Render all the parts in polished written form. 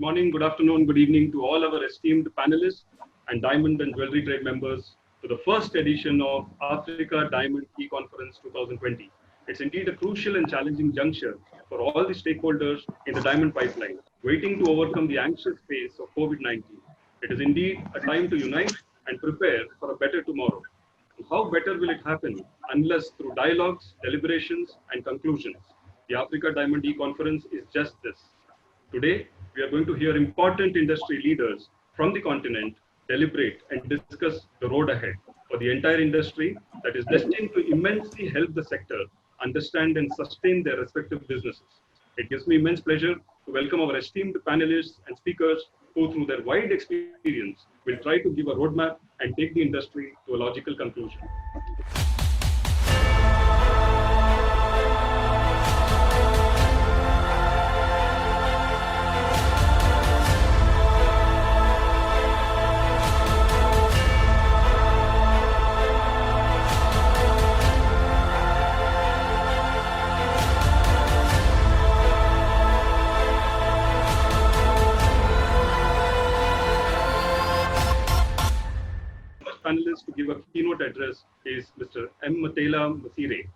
morning, good afternoon, good evening to all our esteemed panelists and diamond and jewelry trade members to the first edition of Africa Diamond E-Conference 2020. It's indeed a crucial and challenging juncture for all the stakeholders in the diamond pipeline, waiting to overcome the anxious phase of COVID-19. It is indeed a time to unite and prepare for a better tomorrow. How better will it happen unless through dialogues, deliberations, and conclusions? The Africa Diamond E-Conference is just this. Today, we are going to hear important industry leaders from the continent deliberate and discuss the road ahead for the entire industry that is destined to immensely help the sector understand and sustain their respective businesses. It gives me immense pleasure to welcome our esteemed panelists and speakers who, through their wide experience, will try to give a roadmap and take the industry to a logical conclusion. Panelist to give a keynote address is Mr. M. Matela Masire.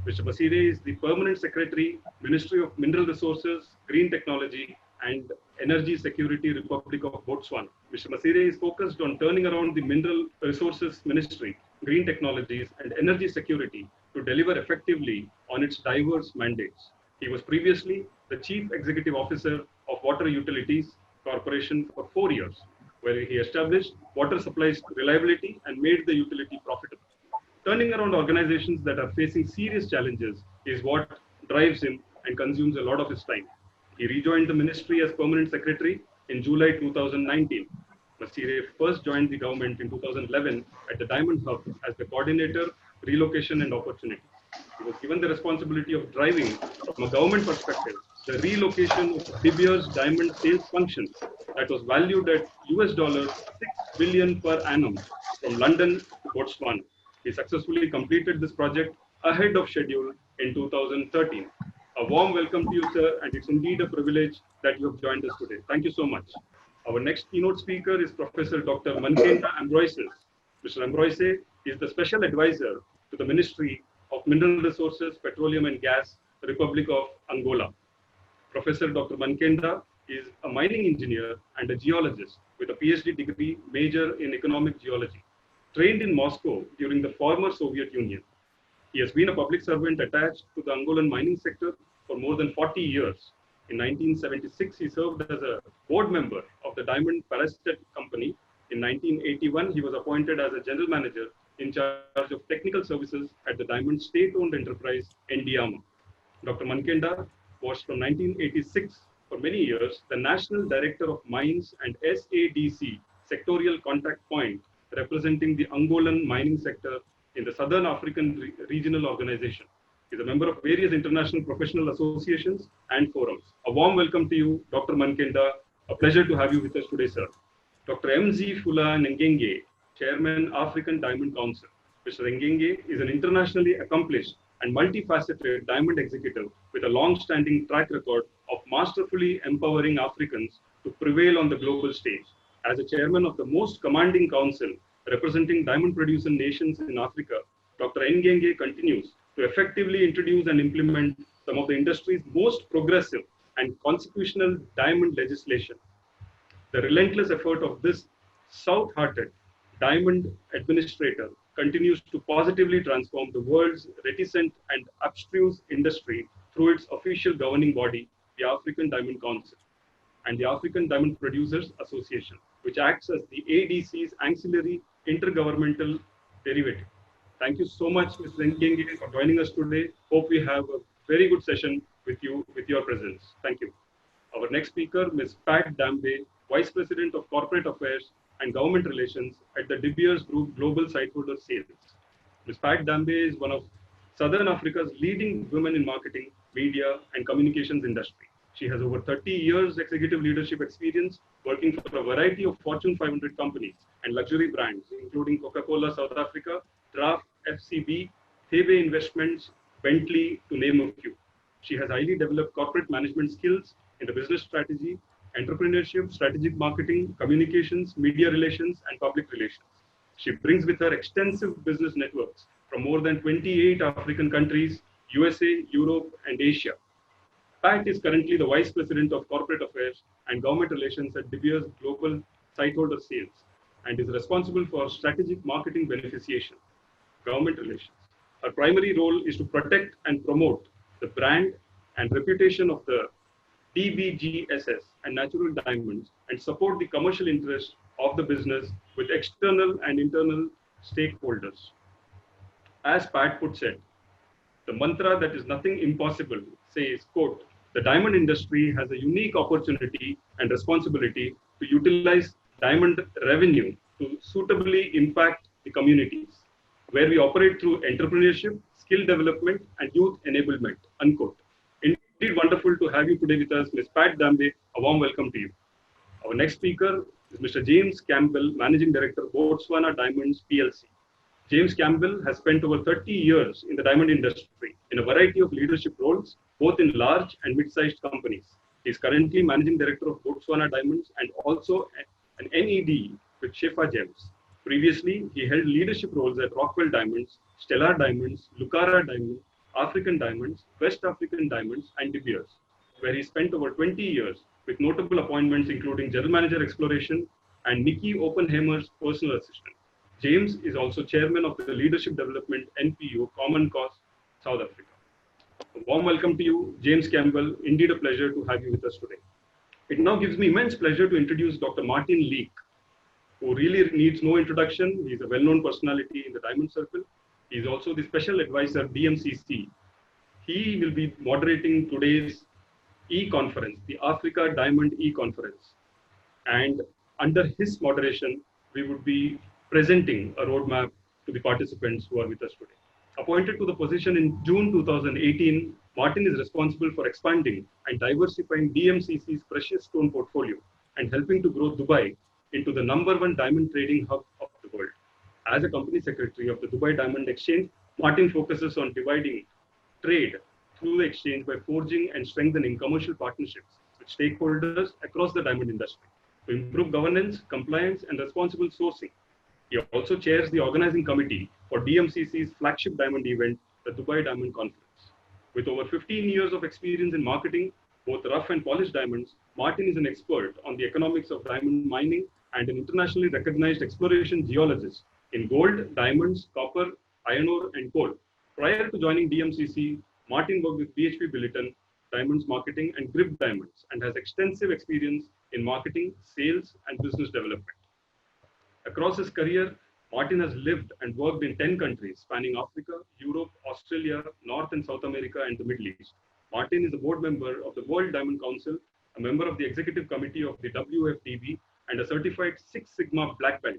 Mr. Masire is the Permanent Secretary, Ministry of Mineral Resources, Green Technology and Energy Security, Republic of Botswana. Mr. Masire is focused on turning around the Mineral Resources Ministry, Green Technologies and Energy Security to deliver effectively on its diverse mandates. He was previously the Chief Executive Officer of Water Utilities Corporation for 4 years, where he established water supplies reliability and made the utility profitable. Turning around organizations that are facing serious challenges is what drives him and consumes a lot of his time. He rejoined the ministry as Permanent Secretary in July 2019. Masire first joined the government in 2011 at the Diamond Hub as the Coordinator, Relocation and Opportunity. He was given the responsibility of driving, from a government perspective, the relocation of De Beers diamond sales function that was valued at $6 billion per annum from London to Botswana. He successfully completed this project ahead of schedule in 2013. A warm welcome to you, sir, and it's indeed a privilege that you have joined us today. Thank you so much. Our next keynote speaker is Professor Dr. Mankenda Ambroises. Mr. Ambroise is the Special Advisor to the Ministry of Mineral Resources, Petroleum and Gas, Republic of Angola. Professor Dr. Mankenda is a mining engineer and a geologist with a PhD degree major in economic geology, trained in Moscow during the former Soviet Union. He has been a public servant attached to the Angolan mining sector for more than 40 years. In 1976, he served as a board member of the Diamond Parasite Company. In 1981, he was appointed as a general manager in charge of technical services at the Diamond state-owned enterprise, Ndiama. Dr. Mankenda was from 1986 for many years the National Director of Mines and SADC sectorial contact point representing the Angolan mining sector in the Southern African Regional Organization. He is a member of various international professional associations and forums. A warm welcome to you, Dr. Mankenda. A pleasure to have you with us today, sir. Dr. M.Z. Fula Ngenge, Chairman, African Diamond Council. Mr. Ngenge is an internationally accomplished and multifaceted diamond executive with a long-standing track record of masterfully empowering Africans to prevail on the global stage. As a chairman of the most commanding council representing diamond producing nations in Africa, Dr. Ngenge continues to effectively introduce and implement some of the industry's most progressive and constitutional diamond legislation. The relentless effort of this south-hearted diamond administrator continues to positively transform the world's reticent and abstruse industry through its official governing body, the African Diamond Council, and the African Diamond Producers Association, which acts as the ADC's ancillary intergovernmental derivative. Thank you so much, Mr. Ngenge, for joining us today. Hope we have a very good session with you, with your presence. Thank you. Our next speaker, Ms. Pat Dambe, Vice President of Corporate Affairs and Government Relations at the De Beers Group Global Sightholder Sales. Ms. Pat Dambe is one of Southern Africa's leading women in marketing, media, and communications industry. She has over 30 years executive leadership experience working for a variety of Fortune 500 companies and luxury brands, including Coca-Cola South Africa, Draft FCB, Thebe Investments, Bentley, to name a few. She has highly developed corporate management skills in the business strategy, entrepreneurship, strategic marketing, communications, media relations, and public relations. She brings with her extensive business networks from more than 28 African countries, USA, Europe, and Asia. Pat is currently the Vice President of Corporate Affairs and Government Relations at De Beers Global Sightholder Sales and is responsible for strategic marketing beneficiation, government relations. Her primary role is to protect and promote the brand and reputation of the DBGSS and natural diamonds and support the commercial interests of the business with external and internal stakeholders. As Pat puts it, the mantra that is nothing impossible says, quote, the diamond industry has a unique opportunity and responsibility to utilize diamond revenue to suitably impact the communities where we operate through entrepreneurship, skill development, and youth enablement, unquote. Indeed wonderful to have you today with us, Ms. Pat Dambe. A warm welcome to you. Our next speaker is Mr. James Campbell, Managing Director, Botswana Diamonds PLC. James Campbell has spent over 30 years in the diamond industry in a variety of leadership roles, both in large and mid-sized companies. He is currently Managing Director of Botswana Diamonds and also an NED with Shefa Gems. Previously, he held leadership roles at Rockwell Diamonds, Stellar Diamonds, Lucara Diamonds, African Diamonds, West African Diamonds, and De Beers, where he spent over 20 years with notable appointments including General Manager Exploration and Nikki Oppenheimer's personal assistant. James is also chairman of the Leadership Development NPO Common Cause, South Africa. A warm welcome to you, James Campbell. Indeed a pleasure to have you with us today. It now gives me immense pleasure to introduce Dr. Martin Leek, who really needs no introduction. He's a well-known personality in the diamond circle. He's also the special advisor, DMCC. He will be moderating today's e-conference, the Africa Diamond e-conference. And under his moderation, we would be presenting a roadmap to the participants who are with us today. Appointed to the position in June 2018, Martin is responsible for expanding and diversifying DMCC's precious stone portfolio and helping to grow Dubai into the #1 diamond trading hub of the world. As a company secretary of the Dubai Diamond Exchange, Martin focuses on dividing trade through the exchange by forging and strengthening commercial partnerships with stakeholders across the diamond industry to improve governance, compliance, and responsible sourcing. He also chairs the organizing committee for DMCC's flagship diamond event, the Dubai Diamond Conference. With over 15 years of experience in marketing, both rough and polished diamonds, Martin is an expert on the economics of diamond mining and an internationally recognized exploration geologist in gold, diamonds, copper, iron ore, and coal. Prior to joining DMCC, Martin worked with BHP Billiton, Diamonds Marketing, and Grip Diamonds, and has extensive experience in marketing, sales, and business development. Across his career, Martin has lived and worked in 10 countries, spanning Africa, Europe, Australia, North and South America, and the Middle East. Martin is a board member of the World Diamond Council, a member of the executive committee of the WFDB, and a certified Six Sigma Black Belt.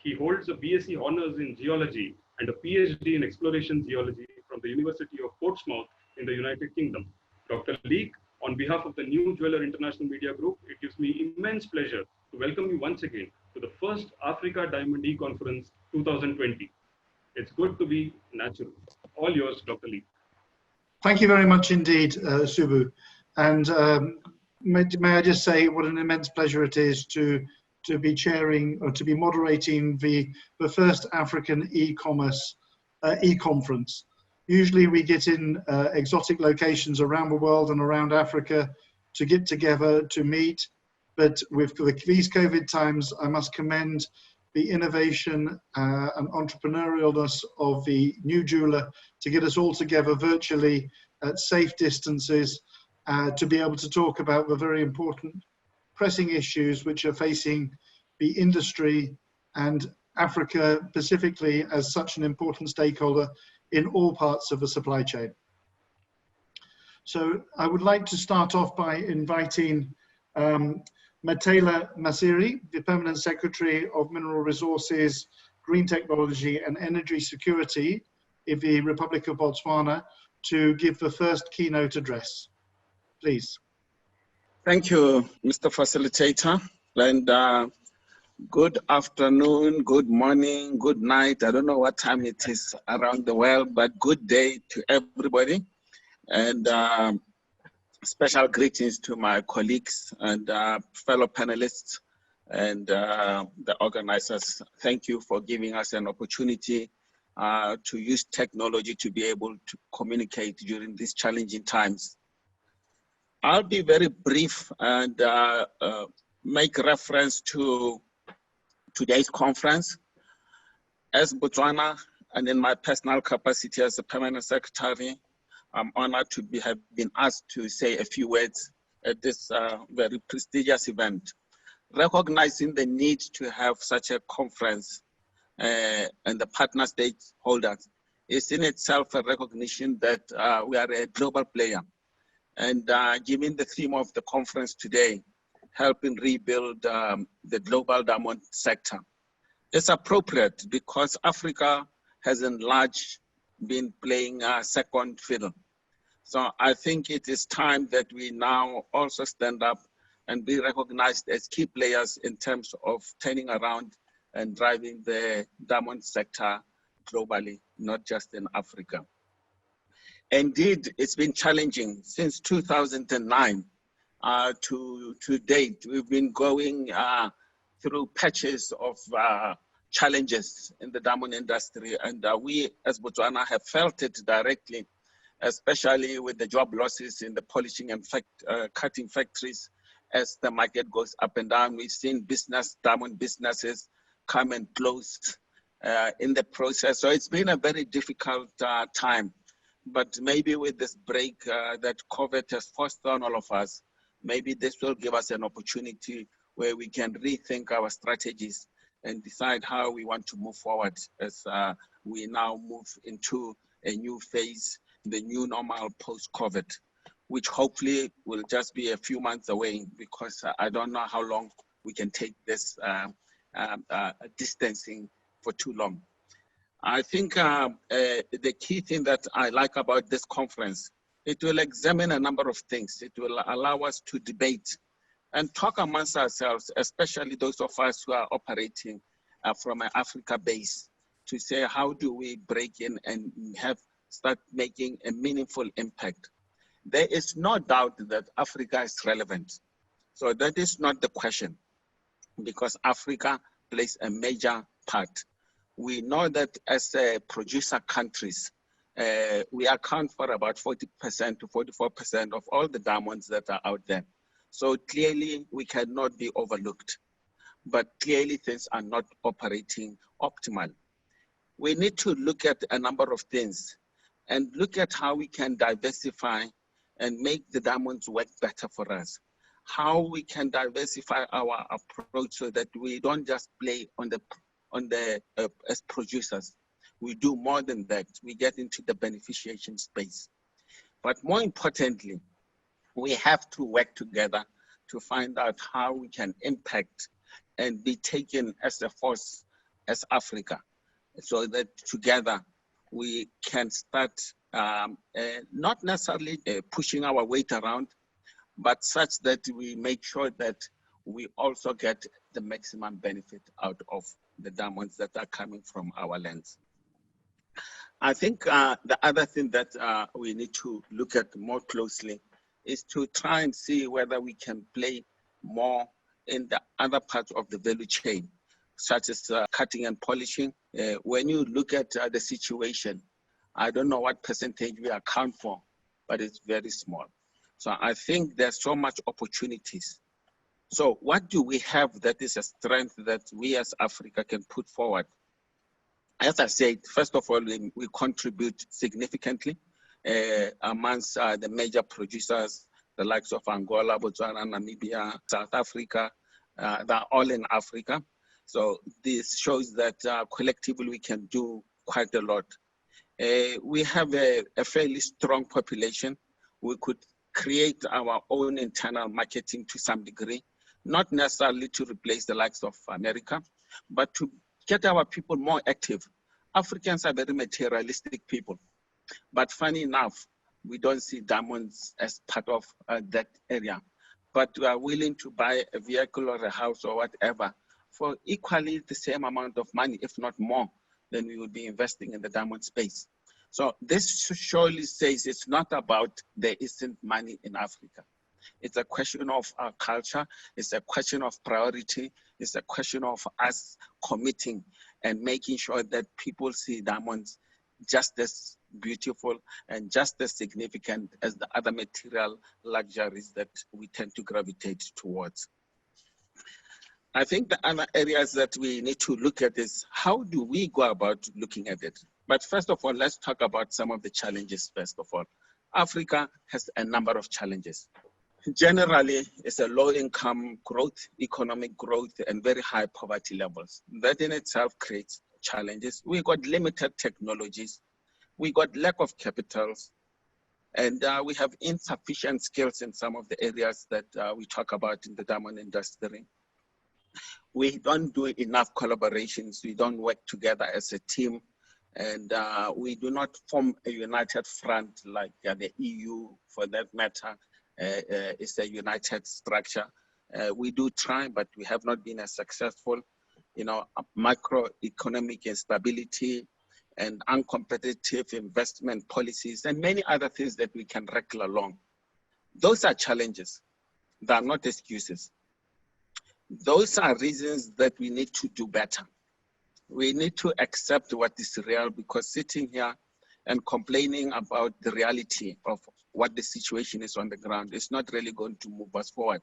He holds a BSc Honours in Geology and a PhD in Exploration Geology from the University of Portsmouth in the United Kingdom. Dr. Leek, on behalf of the New Jeweler International Media Group, it gives me immense pleasure to welcome you once again to the first Africa Diamond E-Conference 2020. It's good to be natural. All yours, Dr. Leek. Thank you very much indeed, Subbu. And may I just say what an immense pleasure it is to be chairing or to be moderating the first African e-commerce e-conference. Usually we get in exotic locations around the world and around Africa to get together, to meet. But with these COVID times, I must commend the innovation and entrepreneurialness of the New Jeweler to get us all together virtually at safe distances to be able to talk about the very important pressing issues which are facing the industry and Africa specifically as such an important stakeholder in all parts of the supply chain. So I would like to start off by inviting Matela Masiri, the Permanent Secretary of Mineral Resources, Green Technology and Energy Security in the Republic of Botswana, to give the first keynote address. Please. Thank you, Mr. Facilitator. And good afternoon, good morning, good night. I don't know what time it is around the world, but good day to everybody. And Special greetings to my colleagues and fellow panelists and the organizers. Thank you for giving us an opportunity to use technology to be able to communicate during these challenging times. I'll be very brief and make reference to today's conference. As Botswana, and in my personal capacity as a permanent secretary, I'm honored to have been asked to say a few words at this very prestigious event. Recognizing the need to have such a conference and the partner stakeholders is in itself a recognition that we are a global player. And given the theme of the conference today, helping rebuild the global diamond sector, it's appropriate because Africa has in large been playing second fiddle. So I think it is time that we now also stand up and be recognized as key players in terms of turning around and driving the diamond sector globally, not just in Africa. Indeed, it's been challenging since 2009 to date. We've been going through patches of challenges in the diamond industry, and we as Botswana have felt it directly, especially with the job losses in the polishing and cutting factories. As the market goes up and down, we've seen diamond businesses come and close in the process. So it's been a very difficult time. But maybe with this break that COVID has forced on all of us, maybe this will give us an opportunity where we can rethink our strategies and decide how we want to move forward as we now move into a new phase, the new normal post-COVID, which hopefully will just be a few months away, because I don't know how long we can take this distancing for too long. I think the key thing that I like about this conference, it will examine a number of things. It will allow us to debate and talk amongst ourselves, especially those of us who are operating from an Africa base, to say how do we break in and start making a meaningful impact. There is no doubt that Africa is relevant. So that is not the question, because Africa plays a major part. We know that as producer countries, we account for about 40% to 44% of all the diamonds that are out there. So clearly we cannot be overlooked, but clearly things are not operating optimal. We need to look at a number of things and look at how we can diversify and make the diamonds work better for us. How we can diversify our approach so that we don't just play on the as producers. We do more than that. We get into the beneficiation space. But more importantly, we have to work together to find out how we can impact and be taken as a force as Africa, so that together we can start not necessarily pushing our weight around, but such that we make sure that we also get the maximum benefit out of the diamonds that are coming from our lands. I think the other thing that we need to look at more closely is to try and see whether we can play more in the other parts of the value chain, such as cutting and polishing. When you look at the situation, I don't know what percentage we account for, but it's very small. So I think there's so much opportunities. So what do we have that is a strength that we as Africa can put forward? As I said, first of all, we contribute significantly amongst the major producers, the likes of Angola, Botswana, Namibia, South Africa. They're all in Africa. So this shows that collectively we can do quite a lot. We have a fairly strong population. We could create our own internal marketing to some degree, not necessarily to replace the likes of America, but to get our people more active. Africans are very materialistic people, but funny enough, we don't see diamonds as part of that area. But we are willing to buy a vehicle or a house or whatever for equally the same amount of money, if not more, than we would be investing in the diamond space. So this surely says it's not about there isn't money in Africa. It's a question of our culture. It's a question of priority. It's a question of us committing and making sure that people see diamonds just as beautiful and just as significant as the other material luxuries that we tend to gravitate towards. I think the other areas that we need to look at is how do we go about looking at it? But first of all, let's talk about some of the challenges first of all. Africa has a number of challenges. Generally, it's a low income growth, economic growth, and very high poverty levels. That in itself creates challenges. We got limited technologies. We got lack of capitals. And we have insufficient skills in some of the areas that we talk about in the diamond industry. We don't do enough collaborations. We don't work together as a team. And we do not form a united front like the EU, for that matter. It's a united structure. We do try, but we have not been as successful. You know, macroeconomic instability and uncompetitive investment policies and many other things that we can wrestle along. Those are challenges. They are not excuses. Those are reasons that we need to do better. We need to accept what is real, because sitting here and complaining about the reality of what the situation is on the ground is not really going to move us forward.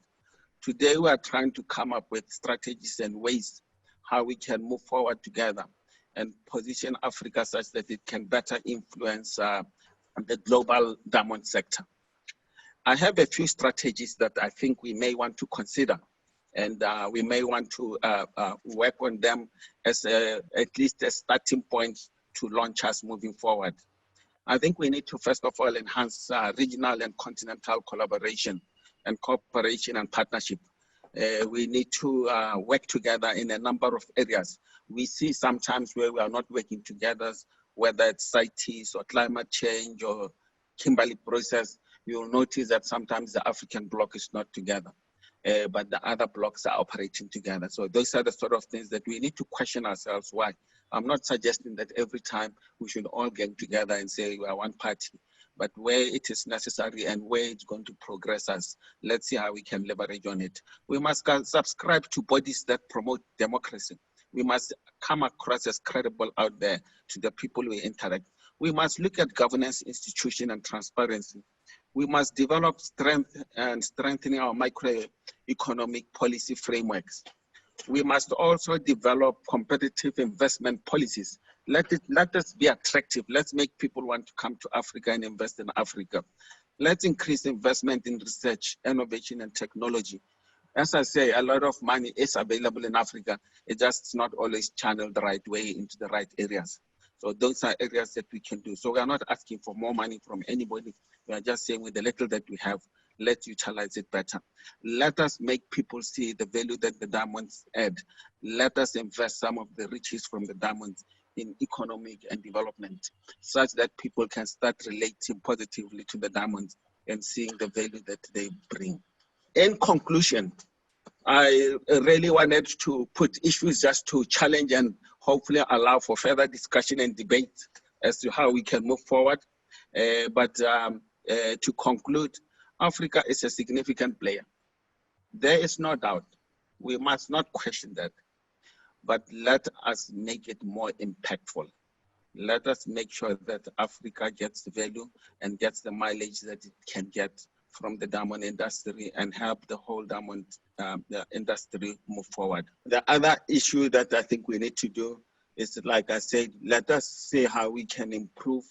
Today, we are trying to come up with strategies and ways how we can move forward together and position Africa such that it can better influence the global diamond sector. I have a few strategies that I think we may want to consider, and we may want to work on them as at least a starting point to launch us moving forward. I think we need to, first of all, enhance regional and continental collaboration and cooperation and partnership. We need to work together in a number of areas. We see sometimes where we are not working together, whether it's CITES or climate change or Kimberley process, you'll notice that sometimes the African bloc is not together, but the other blocs are operating together. So those are the sort of things that we need to question ourselves why. I'm not suggesting that every time we should all get together and say we are one party, but where it is necessary and where it's going to progress us, let's see how we can leverage on it. We must subscribe to bodies that promote democracy. We must come across as credible out there to the people we interact. We must look at governance, institution, and transparency. We must develop strength and strengthening our microeconomic policy frameworks. We must also develop competitive investment policies. Let us be attractive. Let's make people want to come to Africa and invest in Africa. Let's increase investment in research, innovation, and technology. As I say, a lot of money is available in Africa. It just not always channeled the right way into the right areas. So those are areas that we can do. So we are not asking for more money from anybody. We are just saying with the little that we have, let's utilize it better. Let us make people see the value that the diamonds add. Let us invest some of the riches from the diamonds in economic and development, such that people can start relating positively to the diamonds and seeing the value that they bring. In conclusion, I really wanted to put issues just to challenge and hopefully allow for further discussion and debate as to how we can move forward. But to conclude, Africa is a significant player. There is no doubt. We must not question that. But let us make it more impactful. Let us make sure that Africa gets the value and gets the mileage that it can get from the diamond industry and help the whole diamond industry move forward. The other issue that I think we need to do is, like I said, let us see how we can improve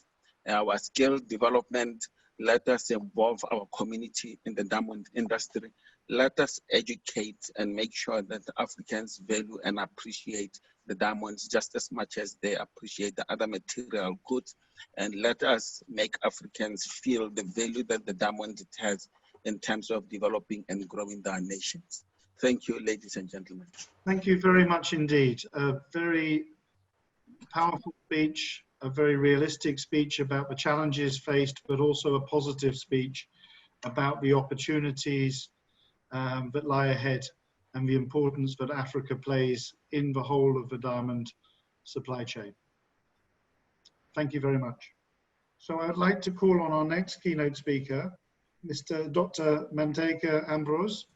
our skill development. Let us involve our community in the diamond industry. Let us educate and make sure that Africans value and appreciate the diamonds just as much as they appreciate the other material goods. And let us make Africans feel the value that the diamond has in terms of developing and growing their nations. Thank you, ladies and gentlemen. Thank you very much indeed. A very powerful speech, a very realistic speech about the challenges faced, but also a positive speech about the opportunities that lie ahead and the importance that Africa plays in the whole of the diamond supply chain. Thank you very much. So I'd like to call on our next keynote speaker, Mr. Dr. Manteiga Ambrose,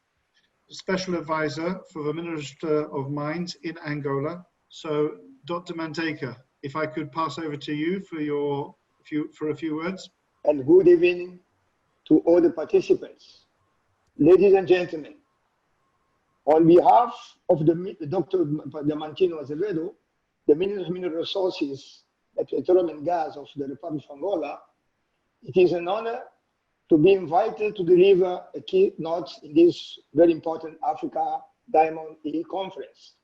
Special Advisor for the Minister of Mines in Angola. So, Dr. Manteiga, if I could pass over to you for a few words. And good evening to all the participants. Ladies and gentlemen, on behalf of Dr. Diamantino Azevedo, the Minister of Mineral Resources, Petroleum and Gas of the Republic of Angola, it is an honor to be invited to deliver a keynote in this very important Africa Diamond E Conference.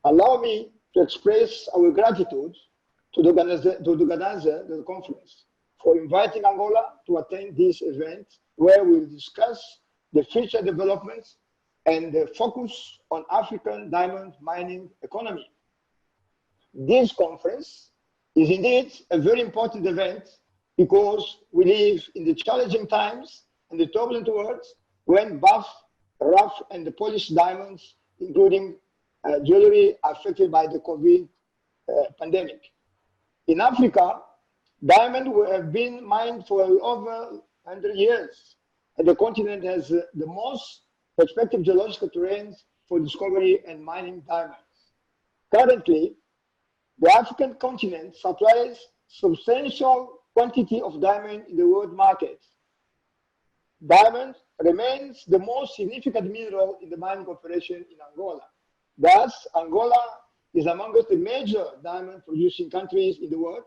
Allow me to express our gratitude to the organizer of the conference for inviting Angola to attend this event, where we'll discuss the future developments and the focus on African diamond mining economy. This conference is indeed a very important event because we live in the challenging times and the turbulent world when buff, rough, and the polished diamonds, including jewelry, are affected by the COVID pandemic. In Africa, diamonds have been mined for over 100 years, and the continent has the most prospective geological terrains for discovery and mining diamonds. Currently, the African continent supplies substantial quantity of diamond in the world market. Diamond remains the most significant mineral in the mining operation in Angola. Thus, Angola is amongst the major diamond producing countries in the world.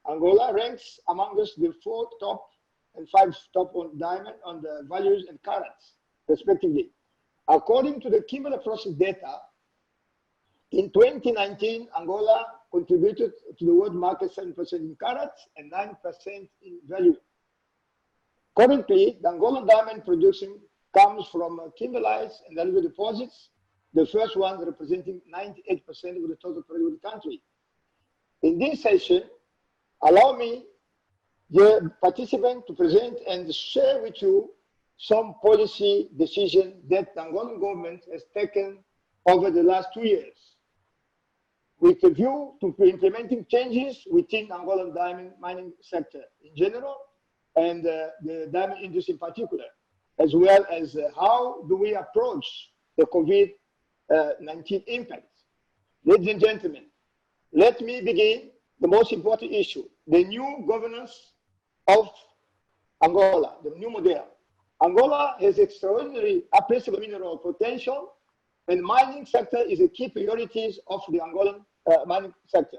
Angola ranks amongst the 4 top and 5 top on diamond on the values and carats, respectively. According to the Kimberley process data, in 2019, Angola contributed to the world market 7% in carats and 9% in value. Currently, the Angolan diamond production comes from kimberlites and alluvial deposits, the first one representing 98% of the total production of the country. In this session, allow me, the participant, to present and share with you some policy decisions that the Angolan government has taken over the last 2 years, with a view to implementing changes within Angolan diamond mining sector in general and the diamond industry in particular, as well as how do we approach the COVID-19 impact. Ladies and gentlemen, let me begin the most important issue, the new governance of Angola, the new model. Angola has extraordinary appreciable mineral potential, and mining sector is a key priorities of the Angolan mining sector.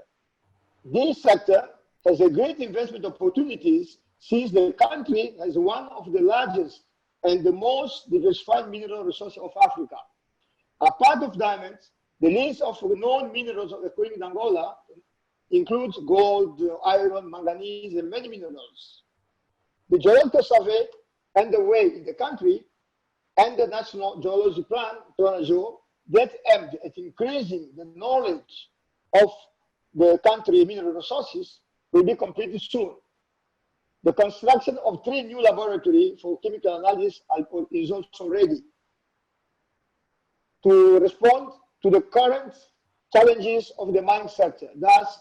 This sector has a great investment opportunities since the country has one of the largest and the most diversified mineral resources of Africa. Apart of diamonds, the list of known minerals occurring in Angola includes gold, iron, manganese, and many minerals. The geological survey underway in the country and the National Geology Plan, that aimed at increasing the knowledge of the country mineral resources will be completed soon. The construction of 3 new laboratories for chemical analysis is also ready to respond to the current challenges of the mining sector. Thus,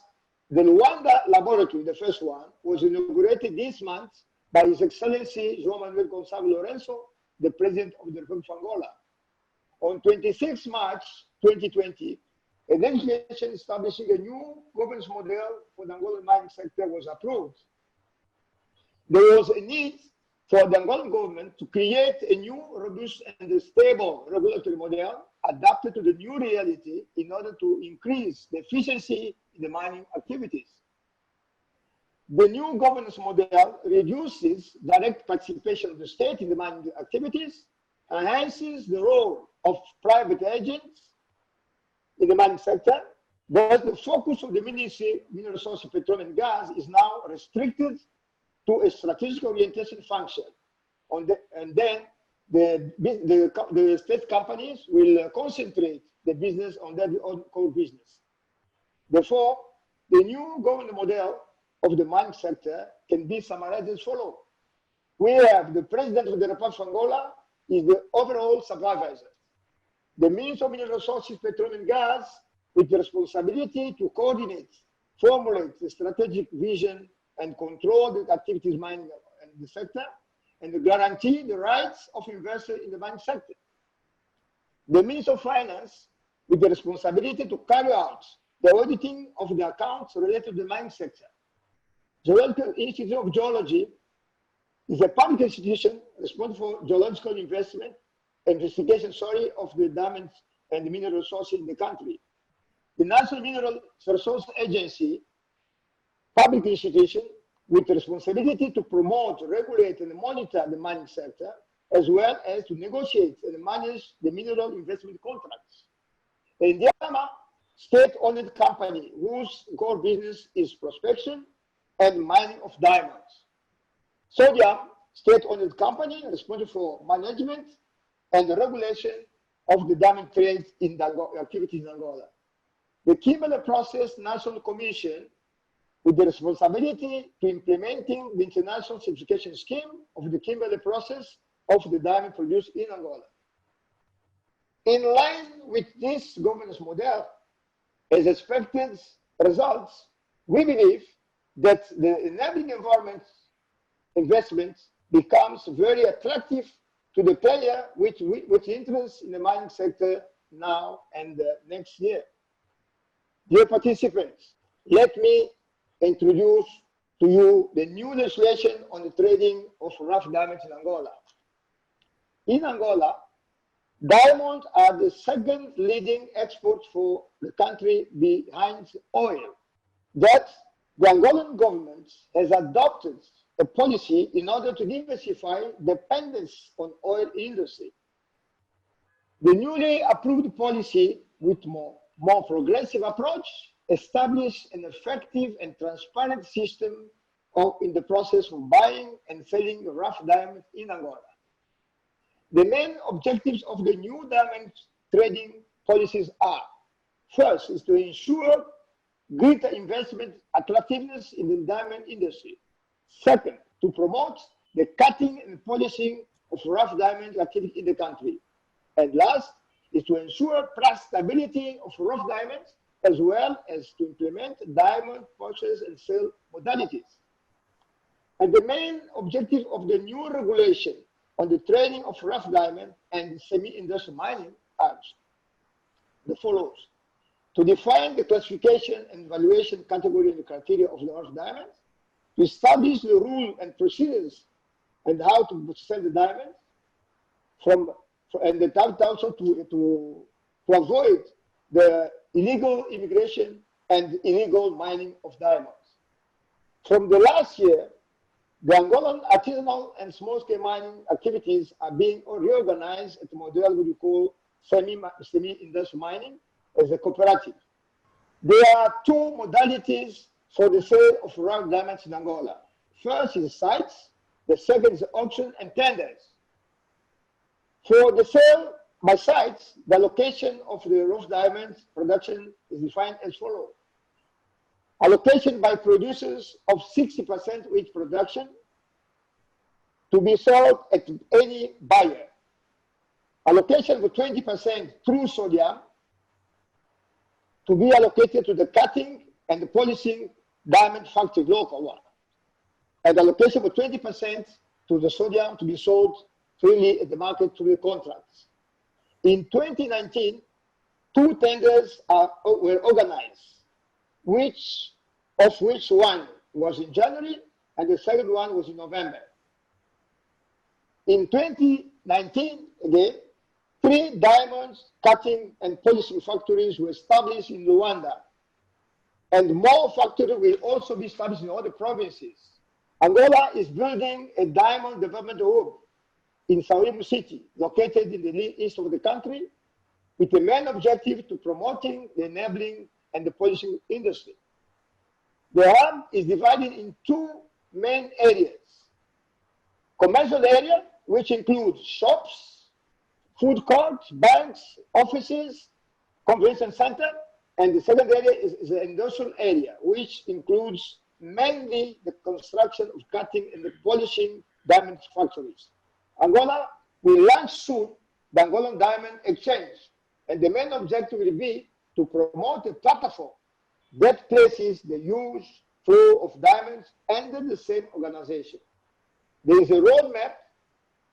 the Luanda laboratory, the first one, was inaugurated this month by His Excellency João Manuel Gonçalves Lourenço, the President of the Republic of Angola. On 26 March 2020, a legislation establishing a new governance model for the Angolan mining sector was approved. There was a need for the Angolan government to create a new, robust, and stable regulatory model adapted to the new reality in order to increase the efficiency in the mining activities. The new governance model reduces direct participation of the state in the mining activities, enhances the role of private agents in the mining sector, but the focus of the Ministry of Mineral Resources, Petroleum and Gas is now restricted to a strategic orientation function. And then the state companies will concentrate the business on their own core business. Therefore, the new governance model of the mining sector can be summarized as follows. We have the President of the Republic of Angola is the overall supervisor. The Minister of Mineral Resources, Petroleum and Gas with the responsibility to coordinate, formulate the strategic vision and control the activities mining in the sector, and to guarantee the rights of investors in the mining sector. The Minister of Finance, with the responsibility to carry out the auditing of the accounts related to the mining sector. The Geological Institute of Geology is a public institution responsible for geological investigation of the diamonds and the mineral resources in the country. The National Mineral Resources Agency, public institution with the responsibility to promote, regulate, and monitor the mining sector, as well as to negotiate and manage the mineral investment contracts. The Indiana state-owned company whose core business is prospection and mining of diamonds. Sodium, state-owned company responsible for management and the regulation of the diamond trade in the activities in Angola. The Kimberley Process National Commission, with the responsibility to implementing the international certification scheme of the Kimberley process of the diamond produced in Angola. In line with this governance model, as expected results, we believe that the enabling environment investment becomes very attractive to the player with interest in the mining sector now and next year. Dear participants, let me introduce to you the new legislation on the trading of rough diamonds in Angola. In Angola, diamonds are the second leading export for the country behind oil. That the Angolan government has adopted a policy in order to diversify dependence on oil industry. The newly approved policy with more progressive approach establish an effective and transparent system in the process of buying and selling rough diamonds in Angola. The main objectives of the new diamond trading policies are: first is to ensure greater investment attractiveness in the diamond industry. Second, to promote the cutting and polishing of rough diamond activity in the country. And last is to ensure price stability of rough diamonds, as well as to implement diamond purchase and sale modalities. And the main objective of the new regulation on the trading of rough diamond and semi-industrial mining are the follows: to define the classification and valuation category and the criteria of the rough diamonds, to establish the rule and procedures and how to sell the diamonds, and also to avoid the illegal immigration and illegal mining of diamonds. From the last year, the Angolan artisanal and small-scale mining activities are being reorganized at the model we call semi-industrial mining as a cooperative. There are two modalities for the sale of rough diamonds in Angola. First is sites, the second is auction and tenders. For the sale by sites, the location of the rough diamonds production is defined as follows: allocation by producers of 60% with production to be sold at any buyer. Allocation of 20% through Sodium to be allocated to the cutting and the polishing diamond factory, local one. And allocation of 20% to the Sodium to be sold freely at the market through the contracts. In 2019, two tenders were organized, of which one was in January and the second one was in November. In 2019, again, 3 diamonds cutting and polishing factories were established in Luanda, and more factories will also be established in other provinces. Angola is building a diamond development hub in Sauribu City, located in the east of the country, with the main objective to promoting the enabling and the polishing industry. The hub is divided in 2 main areas: commercial area, which includes shops, food courts, banks, offices, convention center, and the second area is the industrial area, which includes mainly the construction of cutting and the polishing diamond factories. Angola will launch soon the Angolan Diamond Exchange, and the main objective will be to promote a platform that places the use flow of diamonds under the same organization. There is a roadmap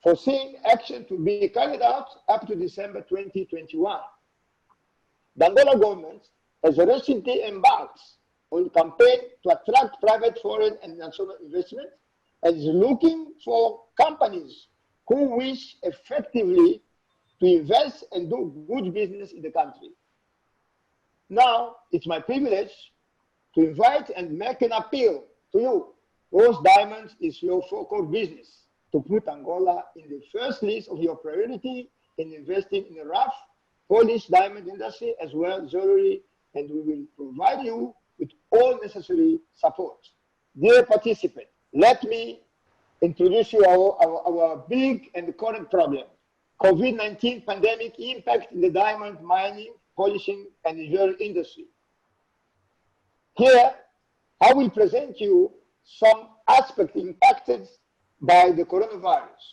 foreseeing action to be carried out up to December 2021. The Angola government has recently embarked on a campaign to attract private, foreign, and national investment and is looking for companies who wish effectively to invest and do good business in the country. Now, it's my privilege to invite and make an appeal to you. Rose Diamonds is your focal business to put Angola in the first list of your priority in investing in the rough, polished diamond industry as well as jewelry, and we will provide you with all necessary support. Dear participant, let me introduce you our big and current problem. COVID-19 pandemic impact in the diamond mining, polishing, and jewelry industry. Here, I will present you some aspects impacted by the coronavirus.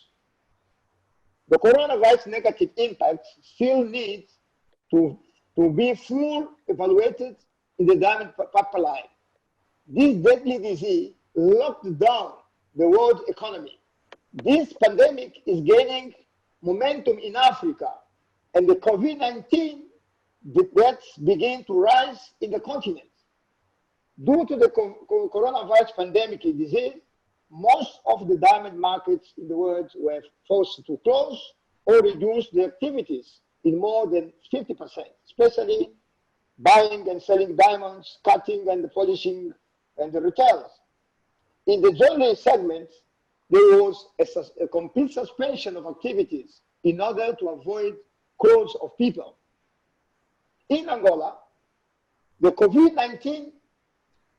The coronavirus negative impact still needs to be fully evaluated in the diamond pipeline. This deadly disease locked down the world economy. This pandemic is gaining momentum in Africa, and the COVID-19 deaths begin to rise in the continent. Due to the coronavirus pandemic disease, most of the diamond markets in the world were forced to close or reduce their activities in more than 50%, especially buying and selling diamonds, cutting and polishing, and the retailers. In the jewelry segment, there was a complete suspension of activities in order to avoid crowds of people. In Angola, the COVID-19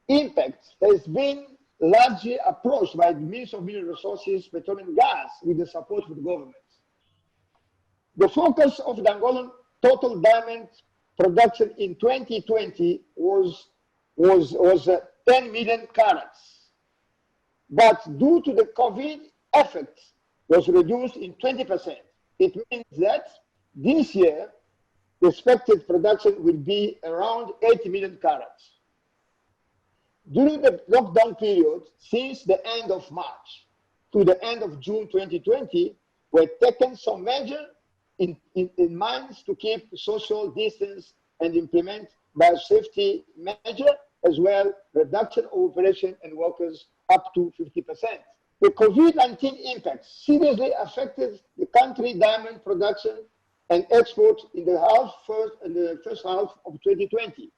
impact has been largely approached by the Ministry of Mineral Resources, Petroleum and Gas with the support of the government. The focus of the Angolan total diamond production in 2020 was 10 million carats. But due to the COVID effect, was reduced in 20%. It means that this year, the expected production will be around 80 million carats. During the lockdown period, since the end of March to the end of June 2020, were taken some measures in mines to keep social distance and implement biosafety measures, as well reduction of operation and workers up to 50%. The COVID-19 impact seriously affected the country diamond production and export in the first half of 2020.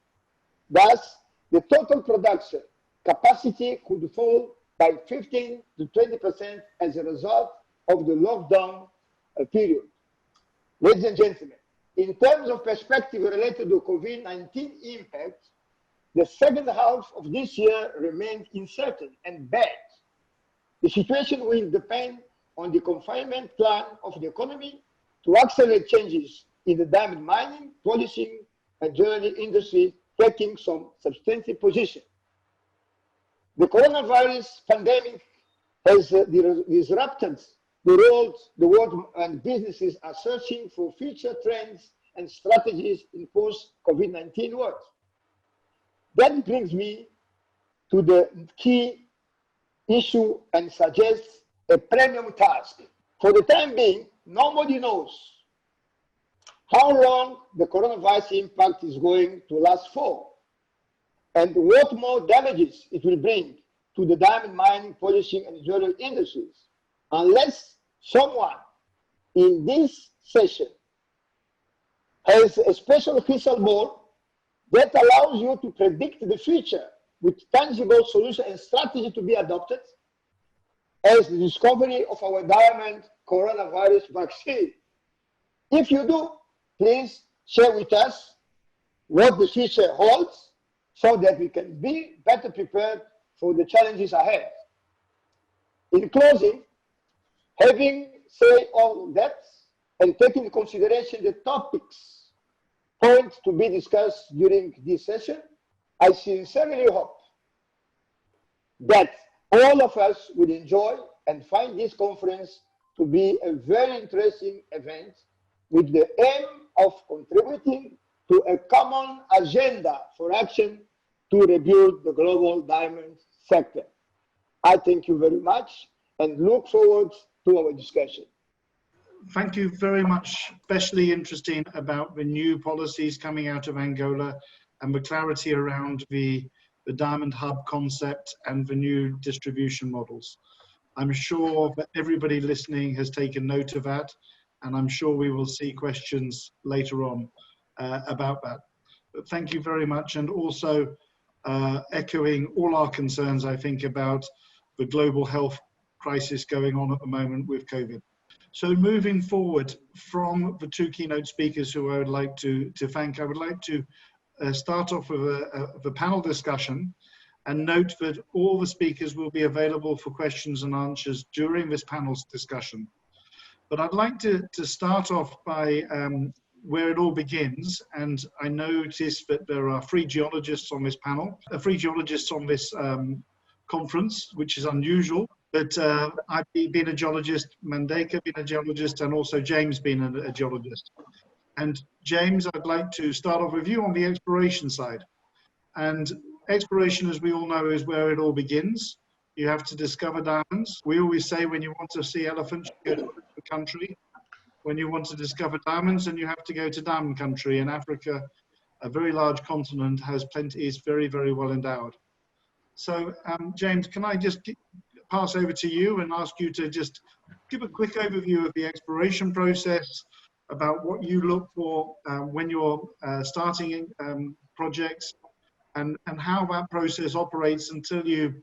Thus, the total production capacity could fall by 15 to 20% as a result of the lockdown period. Ladies and gentlemen, in terms of perspective related to COVID-19 impact, the second half of this year remains uncertain and bad. The situation will depend on the confinement plan of the economy to accelerate changes in the diamond mining, polishing, and jewelry industry, taking some substantive position. The coronavirus pandemic has disrupted the world, and businesses are searching for future trends and strategies in post-COVID-19 world. That brings me to the key issue and suggests a premium task. For the time being, nobody knows how long the coronavirus impact is going to last for, and what more damages it will bring to the diamond mining, polishing, and jewelry industries, unless someone in this session has a special crystal ball that allows you to predict the future with tangible solution and strategy to be adopted, as the discovery of our diamond coronavirus vaccine. If you do, please share with us what the future holds so that we can be better prepared for the challenges ahead. In closing, having said all that and taking into consideration the points to be discussed during this session, I sincerely hope that all of us will enjoy and find this conference to be a very interesting event with the aim of contributing to a common agenda for action to rebuild the global diamond sector. I thank you very much and look forward to our discussion. Thank you very much, especially interesting about the new policies coming out of Angola and the clarity around the Diamond Hub concept and the new distribution models. I'm sure that everybody listening has taken note of that, and I'm sure we will see questions later on about that. But thank you very much, and also echoing all our concerns, I think, about the global health crisis going on at the moment with COVID. So moving forward from the two keynote speakers who I would like to thank, I would like to start off with a panel discussion, and note that all the speakers will be available for questions and answers during this panel's discussion. But I'd like to start off by where it all begins, and I notice that there are 3 geologists on this panel, 3 geologists on this conference, which is unusual. But I've been a geologist, Mandeka been a geologist, and also James been a geologist. And James, I'd like to start off with you on the exploration side. And exploration, as we all know, is where it all begins. You have to discover diamonds. We always say when you want to see elephants, you go to the country. When you want to discover diamonds, then you have to go to diamond country. And Africa, a very large continent, has plenty, is very, very well endowed. So, James, can I just pass over to you and ask you to just give a quick overview of the exploration process, about what you look for when you're starting projects, and how that process operates until you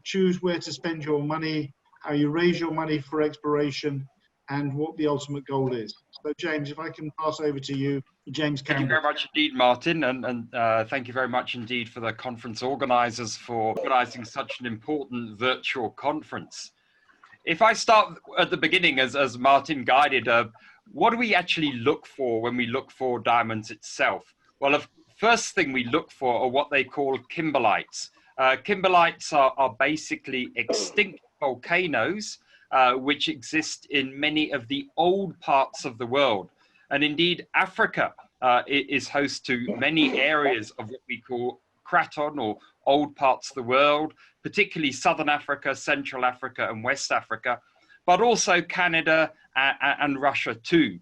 choose where to spend your money, how you raise your money for exploration, and what the ultimate goal is. So James, if I can pass over to you, James Campbell. Thank you very much indeed, Martin, and thank you very much indeed for the conference organisers for organising such an important virtual conference. If I start at the beginning, as Martin guided, what do we actually look for when we look for diamonds itself? Well, the first thing we look for are what they call kimberlites. Kimberlites are basically extinct volcanoes which exist in many of the old parts of the world. And indeed, Africa is host to many areas of what we call craton, or old parts of the world, particularly Southern Africa, Central Africa, and West Africa, but also Canada and Russia too.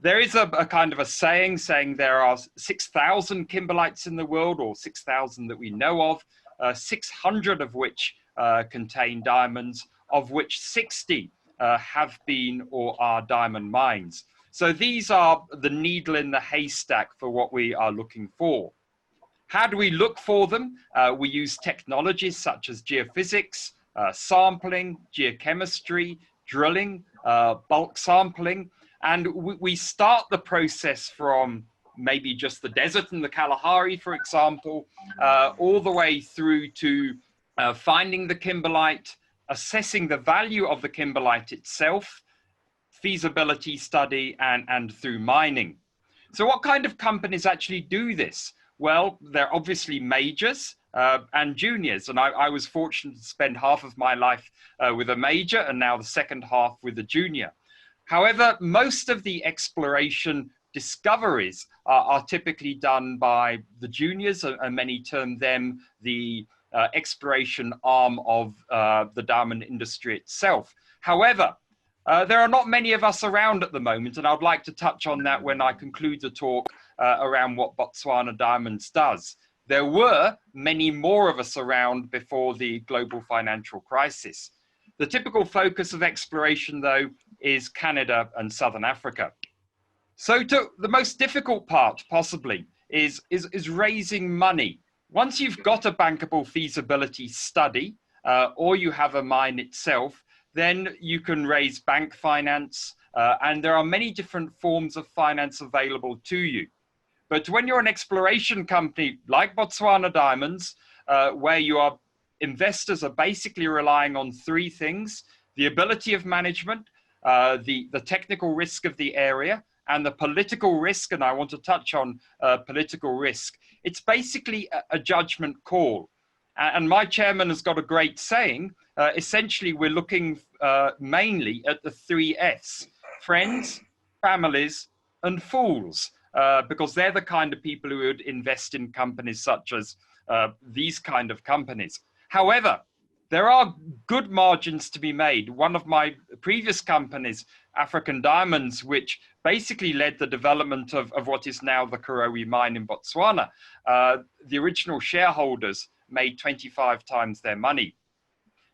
There is a kind of a saying there are 6,000 kimberlites in the world, or 6,000 that we know of, 600 of which contain diamonds, of which 60 have been or are diamond mines. So these are the needle in the haystack for what we are looking for. How do we look for them? We use technologies such as geophysics, sampling, geochemistry, drilling, bulk sampling, and we start the process from maybe just the desert in the Kalahari, for example, all the way through to finding the kimberlite, assessing the value of the kimberlite itself, feasibility study, and through mining. So what kind of companies actually do this? Well, they're obviously majors and juniors. And I was fortunate to spend half of my life with a major and now the second half with a junior. However, most of the exploration discoveries are typically done by the juniors, and many term them the exploration arm of the diamond industry itself. However, there are not many of us around at the moment, and I'd like to touch on that when I conclude the talk around what Botswana Diamonds does. There were many more of us around before the global financial crisis. The typical focus of exploration, though, is Canada and Southern Africa. So the most difficult part, possibly, is raising money. Once you've got a bankable feasibility study, or you have a mine itself, then you can raise bank finance, and there are many different forms of finance available to you. But when you're an exploration company like Botswana Diamonds, where your investors are basically relying on 3 things: the ability of management, the technical risk of the area, and the political risk, and I want to touch on political risk. It's basically a judgment call. And my chairman has got a great saying. Essentially, we're looking mainly at the 3 Fs: friends, families, and fools, because they're the kind of people who would invest in companies such as these kind of companies. However, there are good margins to be made. One of my previous companies, African Diamonds, which basically led the development of what is now the Karowe mine in Botswana, the original shareholders made 25 times their money.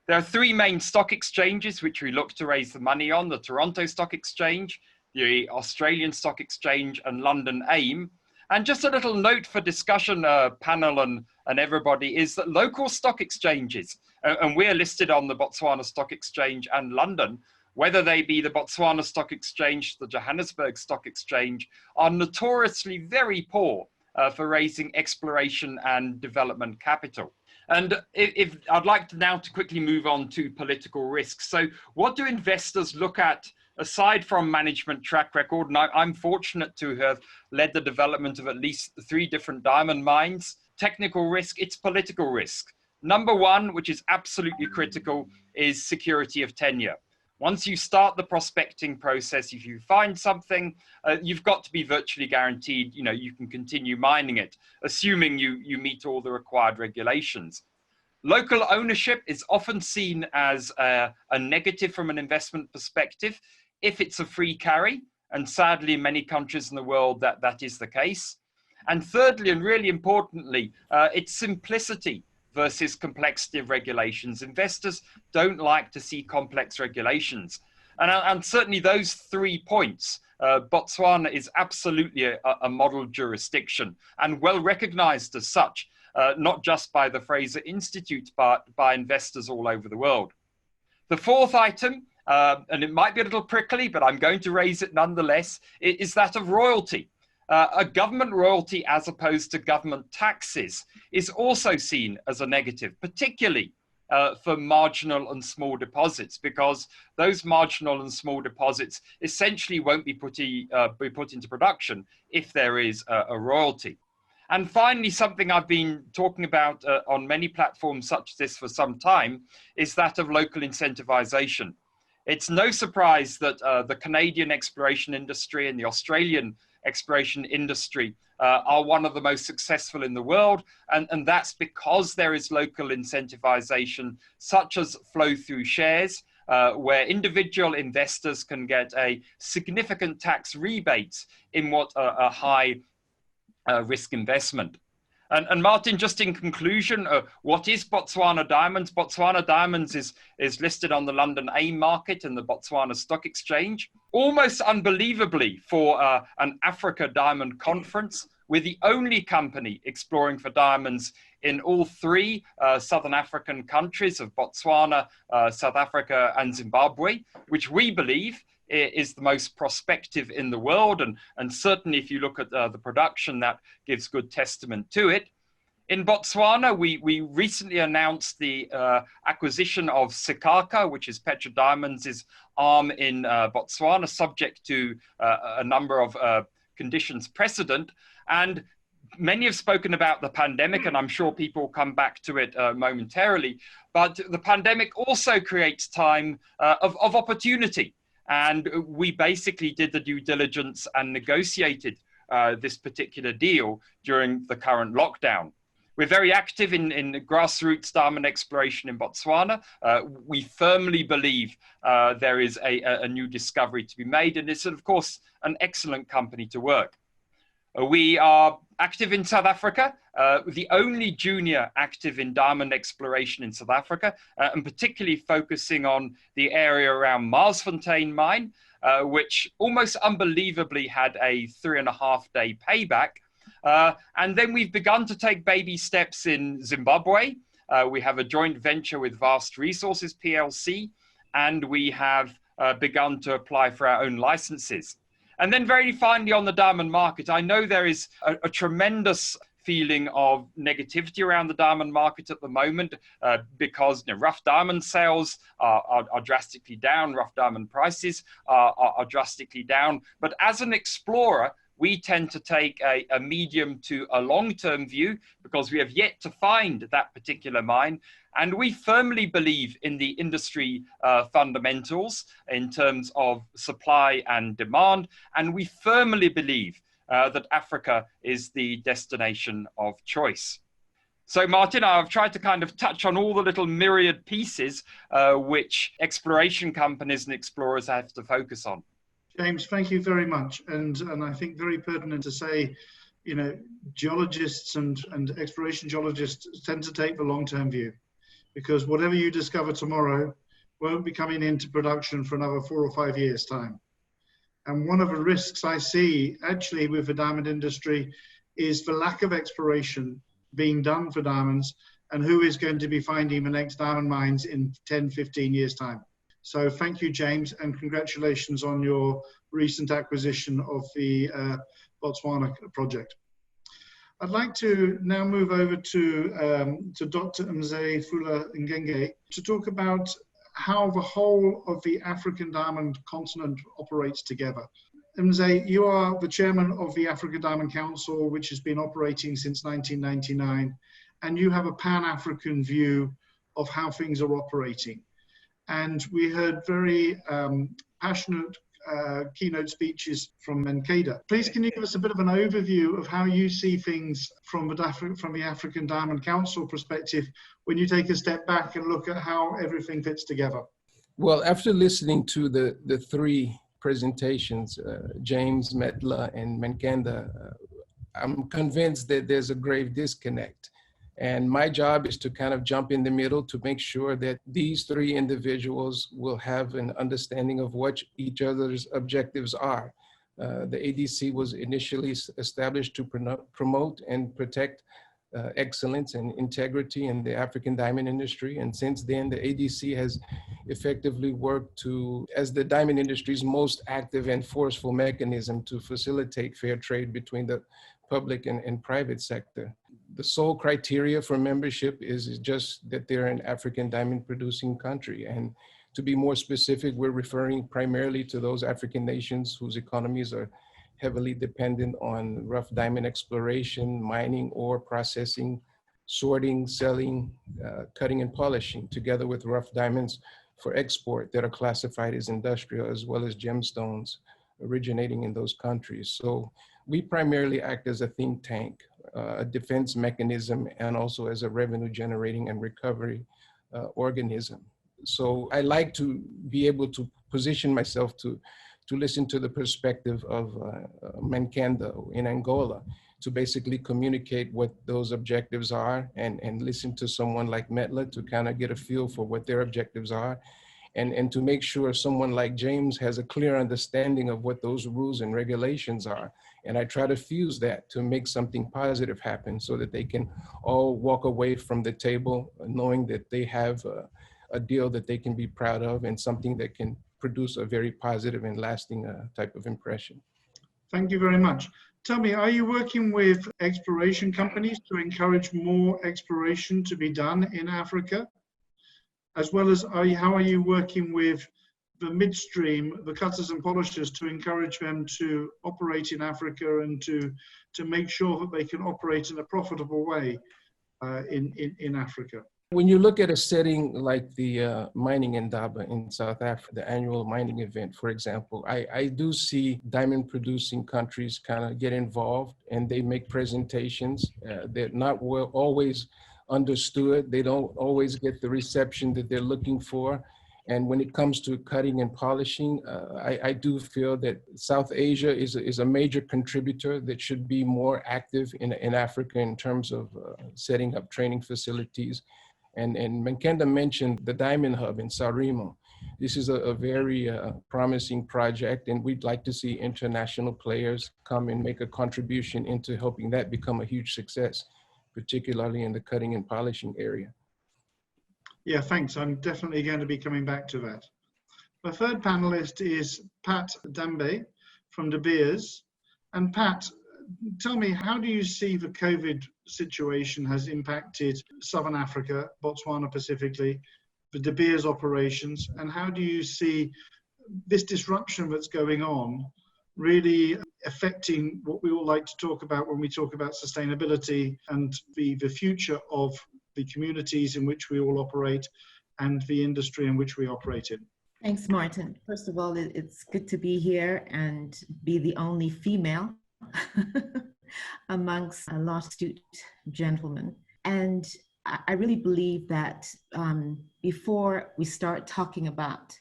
There are three main stock exchanges which we look to raise the money on: the Toronto Stock Exchange, the Australian Stock Exchange, and London AIM. And just a little note for discussion, panel and everybody, is that local stock exchanges, and we're listed on the Botswana Stock Exchange and London, whether they be the Botswana Stock Exchange, the Johannesburg Stock Exchange, are notoriously very poor for raising exploration and development capital. And if I'd like to now to quickly move on to political risks. So what do investors look at aside from management track record? And I'm fortunate to have led the development of at least 3 different diamond mines. Technical risk, it's political risk. Number one, which is absolutely critical, is security of tenure. Once you start the prospecting process, if you find something, you've got to be virtually guaranteed, you can continue mining it, assuming you meet all the required regulations. Local ownership is often seen as a negative from an investment perspective if it's a free carry, and sadly in many countries in the world that is the case. And thirdly, and really importantly, it's simplicity versus complexity of regulations. Investors don't like to see complex regulations. And certainly those 3 points, Botswana is absolutely a model jurisdiction and well recognized as such, not just by the Fraser Institute, but by investors all over the world. The fourth item, and it might be a little prickly, but I'm going to raise it nonetheless, is that of royalty. A government royalty as opposed to government taxes is also seen as a negative, particularly for marginal and small deposits, because those marginal and small deposits essentially won't be put into production if there is a royalty. And finally, something I've been talking about on many platforms such as this for some time is that of local incentivization. It's no surprise that the Canadian exploration industry and the Australian exploration industry are one of the most successful in the world. And that's because there is local incentivization, such as flow through shares, where individual investors can get a significant tax rebate in what a high risk investment. And Martin, just in conclusion, what is Botswana Diamonds? Botswana Diamonds is listed on the London AIM market and the Botswana Stock Exchange. Almost unbelievably for an Africa Diamond Conference, we're the only company exploring for diamonds in all 3 Southern African countries of Botswana, South Africa, and Zimbabwe, which we believe is the most prospective in the world. And certainly if you look at the production, that gives good testament to it. In Botswana, we recently announced the acquisition of Sikaka, which is Petra Diamonds' arm in Botswana, subject to a number of conditions precedent. And many have spoken about the pandemic, and I'm sure people will come back to it momentarily. But the pandemic also creates time of opportunity. And we basically did the due diligence and negotiated this particular deal during the current lockdown. We're very active in grassroots diamond exploration in Botswana. We firmly believe there is a new discovery to be made, and it's, of course, an excellent company to work. We are active in South Africa, the only junior active in diamond exploration in South Africa, and particularly focusing on the area around Marsfontein mine, which almost unbelievably had a 3.5-day payback. And then we've begun to take baby steps in Zimbabwe. We have a joint venture with Vast Resources PLC, and we have begun to apply for our own licenses. And then very finally on the diamond market, I know there is a tremendous feeling of negativity around the diamond market at the moment because rough diamond sales are drastically down, rough diamond prices are drastically down. But as an explorer, we tend to take a medium to a long-term view because we have yet to find that particular mine. And we firmly believe in the industry fundamentals in terms of supply and demand. And we firmly believe that Africa is the destination of choice. So, Martin, I've tried to kind of touch on all the little myriad pieces which exploration companies and explorers have to focus on. James, thank you very much. And I think very pertinent to say, you know, geologists and exploration geologists tend to take the long-term view, because whatever you discover tomorrow won't be coming into production for another 4 or 5 years' time. And one of the risks I see actually with the diamond industry is the lack of exploration being done for diamonds, and who is going to be finding the next diamond mines in 10, 15 years' time. So thank you, James, and congratulations on your recent acquisition of the Botswana project. I'd like to now move over to Dr. Mzee Fula Ngenge to talk about how the whole of the African diamond continent operates together. Mzee, you are the chairman of the African Diamond Council, which has been operating since 1999, and you have a Pan-African view of how things are operating. And we heard very passionate keynote speeches from Menkeda. Please, can you give us a bit of an overview of how you see things from the African Diamond Council perspective when you take a step back and look at how everything fits together? Well, after listening to the three presentations, James, Metla, and Menkenda, I'm convinced that there's a grave disconnect. And my job is to kind of jump in the middle to make sure that these three individuals will have an understanding of what each other's objectives are. The ADC was initially established to promote and protect excellence and integrity in the African diamond industry. And since then, the ADC has effectively worked as the diamond industry's most active and forceful mechanism to facilitate fair trade between the public and private sector. The sole criteria for membership is just that they're an African diamond producing country. And to be more specific, we're referring primarily to those African nations whose economies are heavily dependent on rough diamond exploration, mining, ore processing, sorting, selling, cutting and polishing, together with rough diamonds for export that are classified as industrial, as well as gemstones originating in those countries. So we primarily act as a think tank, a defense mechanism, and also as a revenue generating and recovery organism. So I like to be able to position myself to listen to the perspective of Menkenda in Angola, to basically communicate what those objectives are, and listen to someone like Metla to kind of get a feel for what their objectives are, and to make sure someone like James has a clear understanding of what those rules and regulations are. And I try to fuse that to make something positive happen so that they can all walk away from the table knowing that they have a deal that they can be proud of and something that can produce a very positive and lasting type of impression. Thank you very much. Tell me, are you working with exploration companies to encourage more exploration to be done in Africa? As well as, how are you working with the midstream, the cutters and polishers, to encourage them to operate in Africa and to make sure that they can operate in a profitable way in Africa? When you look at a setting like the mining Indaba in South Africa, the annual mining event, for example, I do see diamond producing countries kind of get involved, and they make presentations. They're not always understood. They don't always get the reception that they're looking for. And when it comes to cutting and polishing, I do feel that South Asia is a major contributor that should be more active in Africa in terms of setting up training facilities. And Menkenda mentioned the Diamond Hub in Sarimo. This is a very promising project, and we'd like to see international players come and make a contribution into helping that become a huge success, particularly in the cutting and polishing area. Yeah, thanks. I'm definitely going to be coming back to that. The third panelist is Pat Dambe from De Beers. And Pat, tell me, how do you see the COVID situation has impacted Southern Africa, Botswana specifically, the De Beers operations, and how do you see this disruption that's going on really affecting what we all like to talk about when we talk about sustainability and the future of the communities in which we all operate and the industry in which we operate in? Thanks, Martin. First of all, it's good to be here and be the only female amongst a lot of astute gentlemen. And I really believe that before we start talking about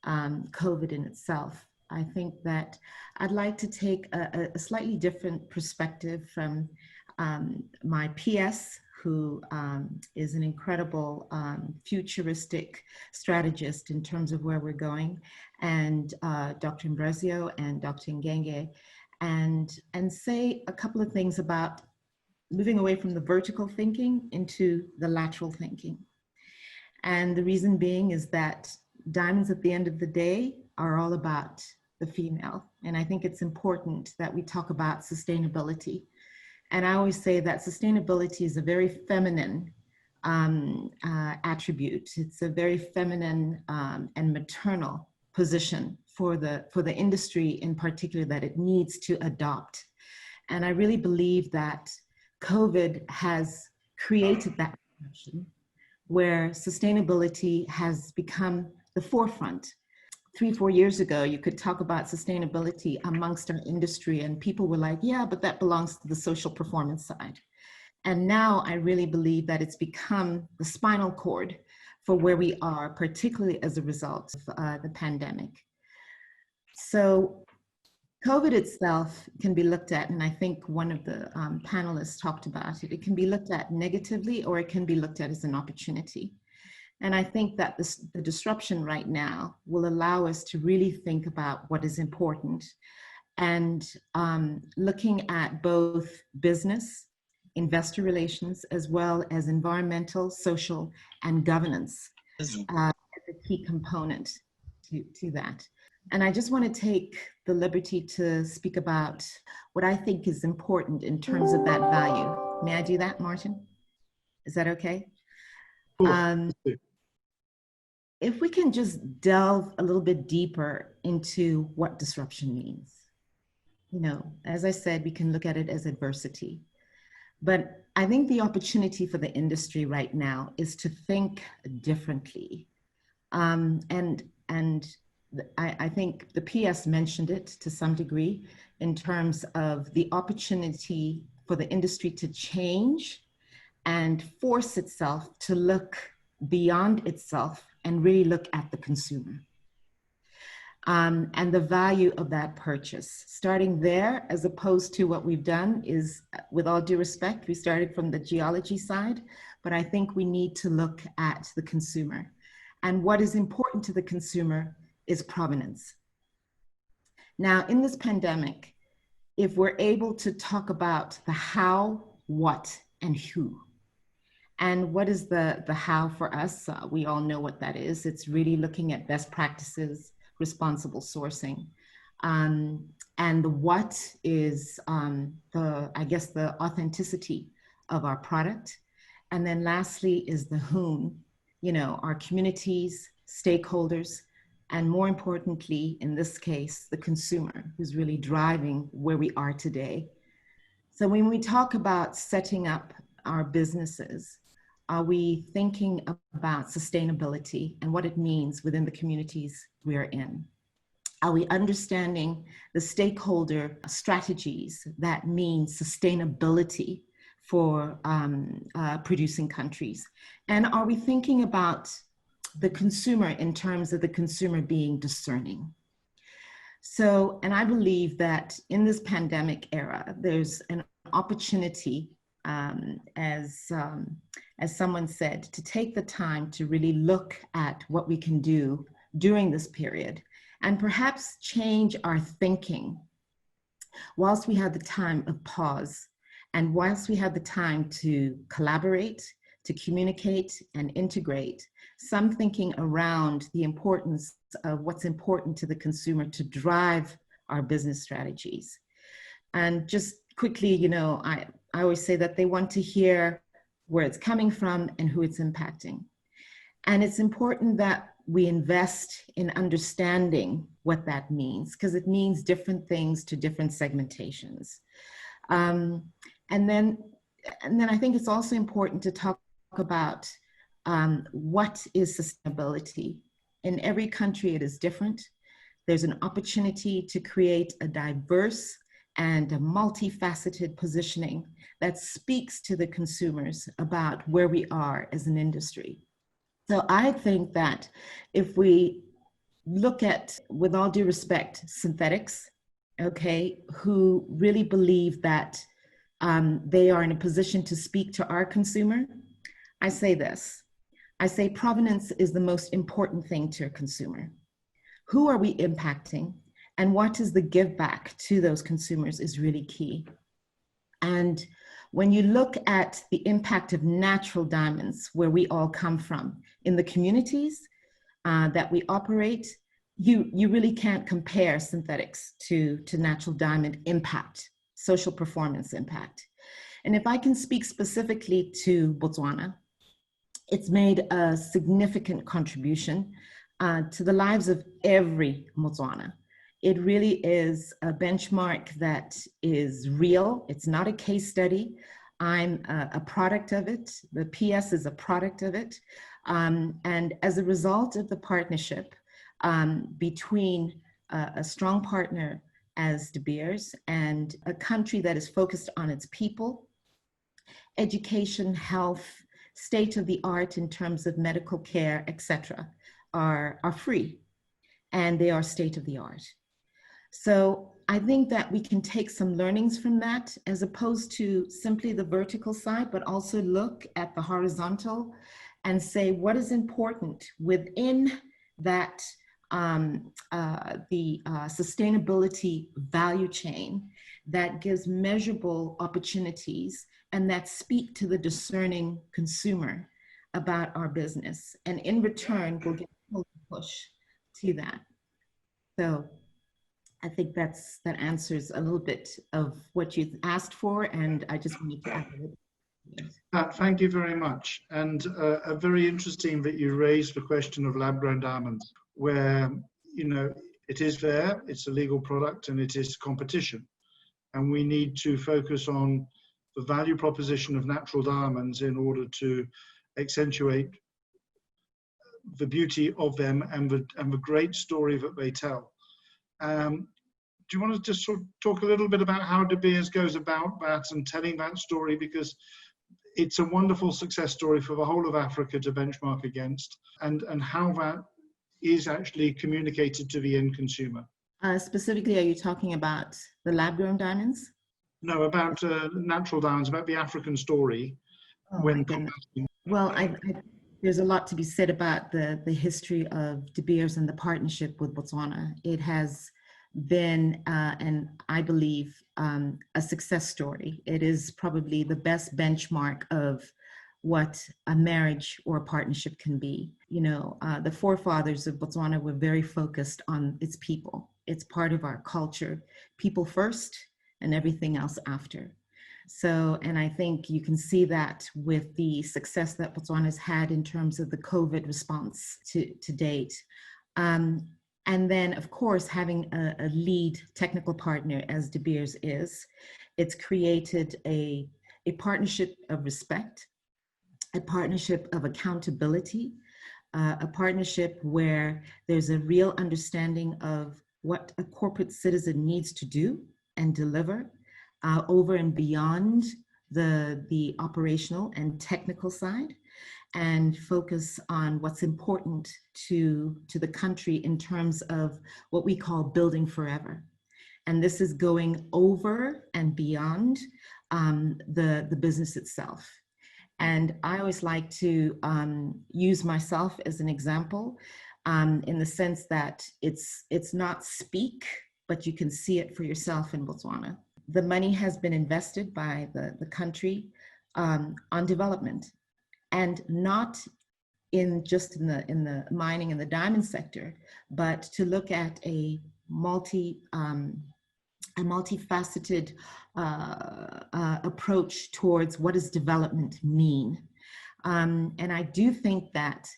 COVID in itself, I think that I'd like to take a slightly different perspective from my PS, who is an incredible futuristic strategist in terms of where we're going, and Dr. Ambrosio and Dr. Ngenge, and say a couple of things about moving away from the vertical thinking into the lateral thinking. And the reason being is that diamonds at the end of the day are all about the female. And I think it's important that we talk about sustainability. And I always say that sustainability is a very feminine attribute. It's a very feminine and maternal position for the industry in particular that it needs to adopt. And I really believe that COVID has created that position where sustainability has become the forefront. 3-4 years ago, you could talk about sustainability amongst our industry and people were like, yeah, but that belongs to the social performance side. And now I really believe that it's become the spinal cord for where we are, particularly as a result of the pandemic. So COVID itself can be looked at, and I think one of the panelists talked about it, it can be looked at negatively or it can be looked at as an opportunity. And I think that the disruption right now will allow us to really think about what is important and looking at both business, investor relations, as well as environmental, social, and governance as a key component to that. And I just want to take the liberty to speak about what I think is important in terms of that value. May I do that, Martin? Is that okay? If we can just delve a little bit deeper into what disruption means. You know, as I said, we can look at it as adversity. But I think the opportunity for the industry right now is to think differently. I think the PS mentioned it to some degree in terms of the opportunity for the industry to change and force itself to look beyond itself and really look at the consumer and the value of that purchase. Starting there, as opposed to what we've done is, with all due respect, we started from the geology side, but I think we need to look at the consumer. And what is important to the consumer is provenance. Now, in this pandemic, if we're able to talk about the how, what, and who, and what is the how for us? We all know what that is. It's really looking at best practices, responsible sourcing. And the what is the authenticity of our product. And then lastly is the whom, you know, our communities, stakeholders, and more importantly, in this case, the consumer who's really driving where we are today. So when we talk about setting up our businesses, are we thinking about sustainability and what it means within the communities we are in? Are we understanding the stakeholder strategies that mean sustainability for producing countries? And are we thinking about the consumer in terms of the consumer being discerning? So, and I believe that in this pandemic era, there's an opportunity, as someone said, to take the time to really look at what we can do during this period and perhaps change our thinking whilst we have the time of pause and whilst we have the time to collaborate, to communicate and integrate, some thinking around the importance of what's important to the consumer to drive our business strategies. And just quickly, you know, I always say that they want to hear where it's coming from and who it's impacting. And it's important that we invest in understanding what that means, because it means different things to different segmentations. And then I think it's also important to talk about what is sustainability. In every country, it is different. There's an opportunity to create a diverse and a multifaceted positioning that speaks to the consumers about where we are as an industry. So I think that if we look at, with all due respect, synthetics, okay, who really believe that they are in a position to speak to our consumer, I say this. I say provenance is the most important thing to a consumer. Who are we impacting? And what is the give back to those consumers is really key. And when you look at the impact of natural diamonds, where we all come from, in the communities that we operate, you really can't compare synthetics to natural diamond impact, social performance impact. And if I can speak specifically to Botswana, it's made a significant contribution to the lives of every Botswana. It really is a benchmark that is real. It's not a case study. I'm a product of it. The PS is a product of it. And as a result of the partnership between a strong partner as De Beers and a country that is focused on its people, education, health, state of the art in terms of medical care, etc., are free, and they are state of the art. So I think that we can take some learnings from that, as opposed to simply the vertical side, but also look at the horizontal and say what is important within that sustainability value chain that gives measurable opportunities and that speak to the discerning consumer about our business. And in return, we'll get a push to that. So I think that answers a little bit of what you asked for, and I just wanted to add it. Thank you very much. And very interesting that you raised the question of lab-grown diamonds, where, you know, it is there, it's a legal product, and it is competition. And we need to focus on the value proposition of natural diamonds in order to accentuate the beauty of them and the great story that they tell. Do you want to just sort of talk a little bit about how De Beers goes about that and telling that story? Because it's a wonderful success story for the whole of Africa to benchmark against, and how that is actually communicated to the end consumer. Specifically, are you talking about the lab-grown diamonds? No, about natural diamonds, about the African story. Oh, my goodness. Well, there's a lot to be said about the history of De Beers and the partnership with Botswana. It has been, and I believe, a success story. It is probably the best benchmark of what a marriage or a partnership can be. You know, the forefathers of Botswana were very focused on its people. It's part of our culture, people first and everything else after. So, and I think you can see that with the success that Botswana has had in terms of the COVID response to date. And then, of course, having a lead technical partner as De Beers is, it's created a partnership of respect, a partnership of accountability, a partnership where there's a real understanding of what a corporate citizen needs to do and deliver over and beyond the operational and technical side, and focus on what's important to the country in terms of what we call building forever. And this is going over and beyond the business itself. And I always like to use myself as an example in the sense that it's not speak, but you can see it for yourself in Botswana. The money has been invested by the country on development, and not just in the mining and the diamond sector, but to look at a multifaceted approach towards what does development mean. And I do think that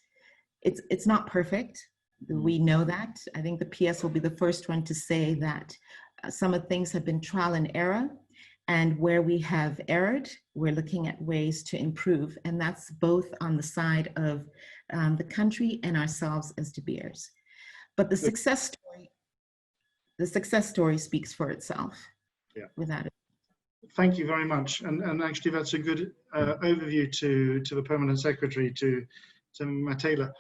it's not perfect. We know that. I think the PS will be the first one to say that some of the things have been trial and error, and where we have erred, we're looking at ways to improve. And that's both on the side of the country and ourselves as De Beers. But the success story speaks for itself. Yeah. without it. Thank you very much. And actually, that's a good overview to the Permanent Secretary, to Matela.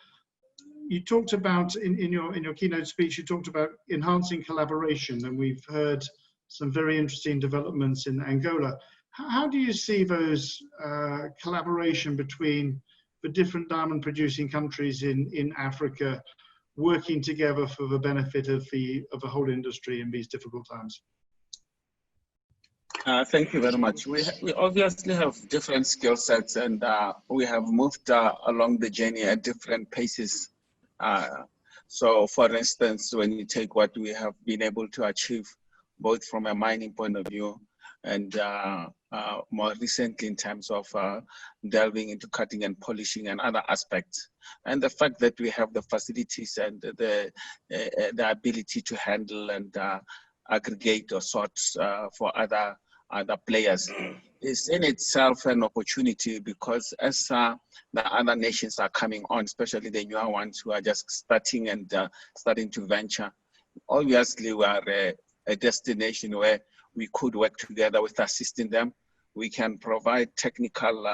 You talked about, in your keynote speech, you talked about enhancing collaboration, and we've heard some very interesting developments in Angola. How do you see those collaboration between the different diamond producing countries in Africa working together for the benefit of the whole industry in these difficult times? Thank you very much. We obviously have different skill sets, and we have moved along the journey at different paces. So, for instance, when you take what we have been able to achieve, both from a mining point of view and more recently in terms of delving into cutting and polishing and other aspects, and the fact that we have the facilities and the ability to handle and aggregate or sort for other players is in itself an opportunity, because as the other nations are coming on, especially the newer ones who are just starting and starting to venture, obviously we are a destination where we could work together with assisting them. We can provide technical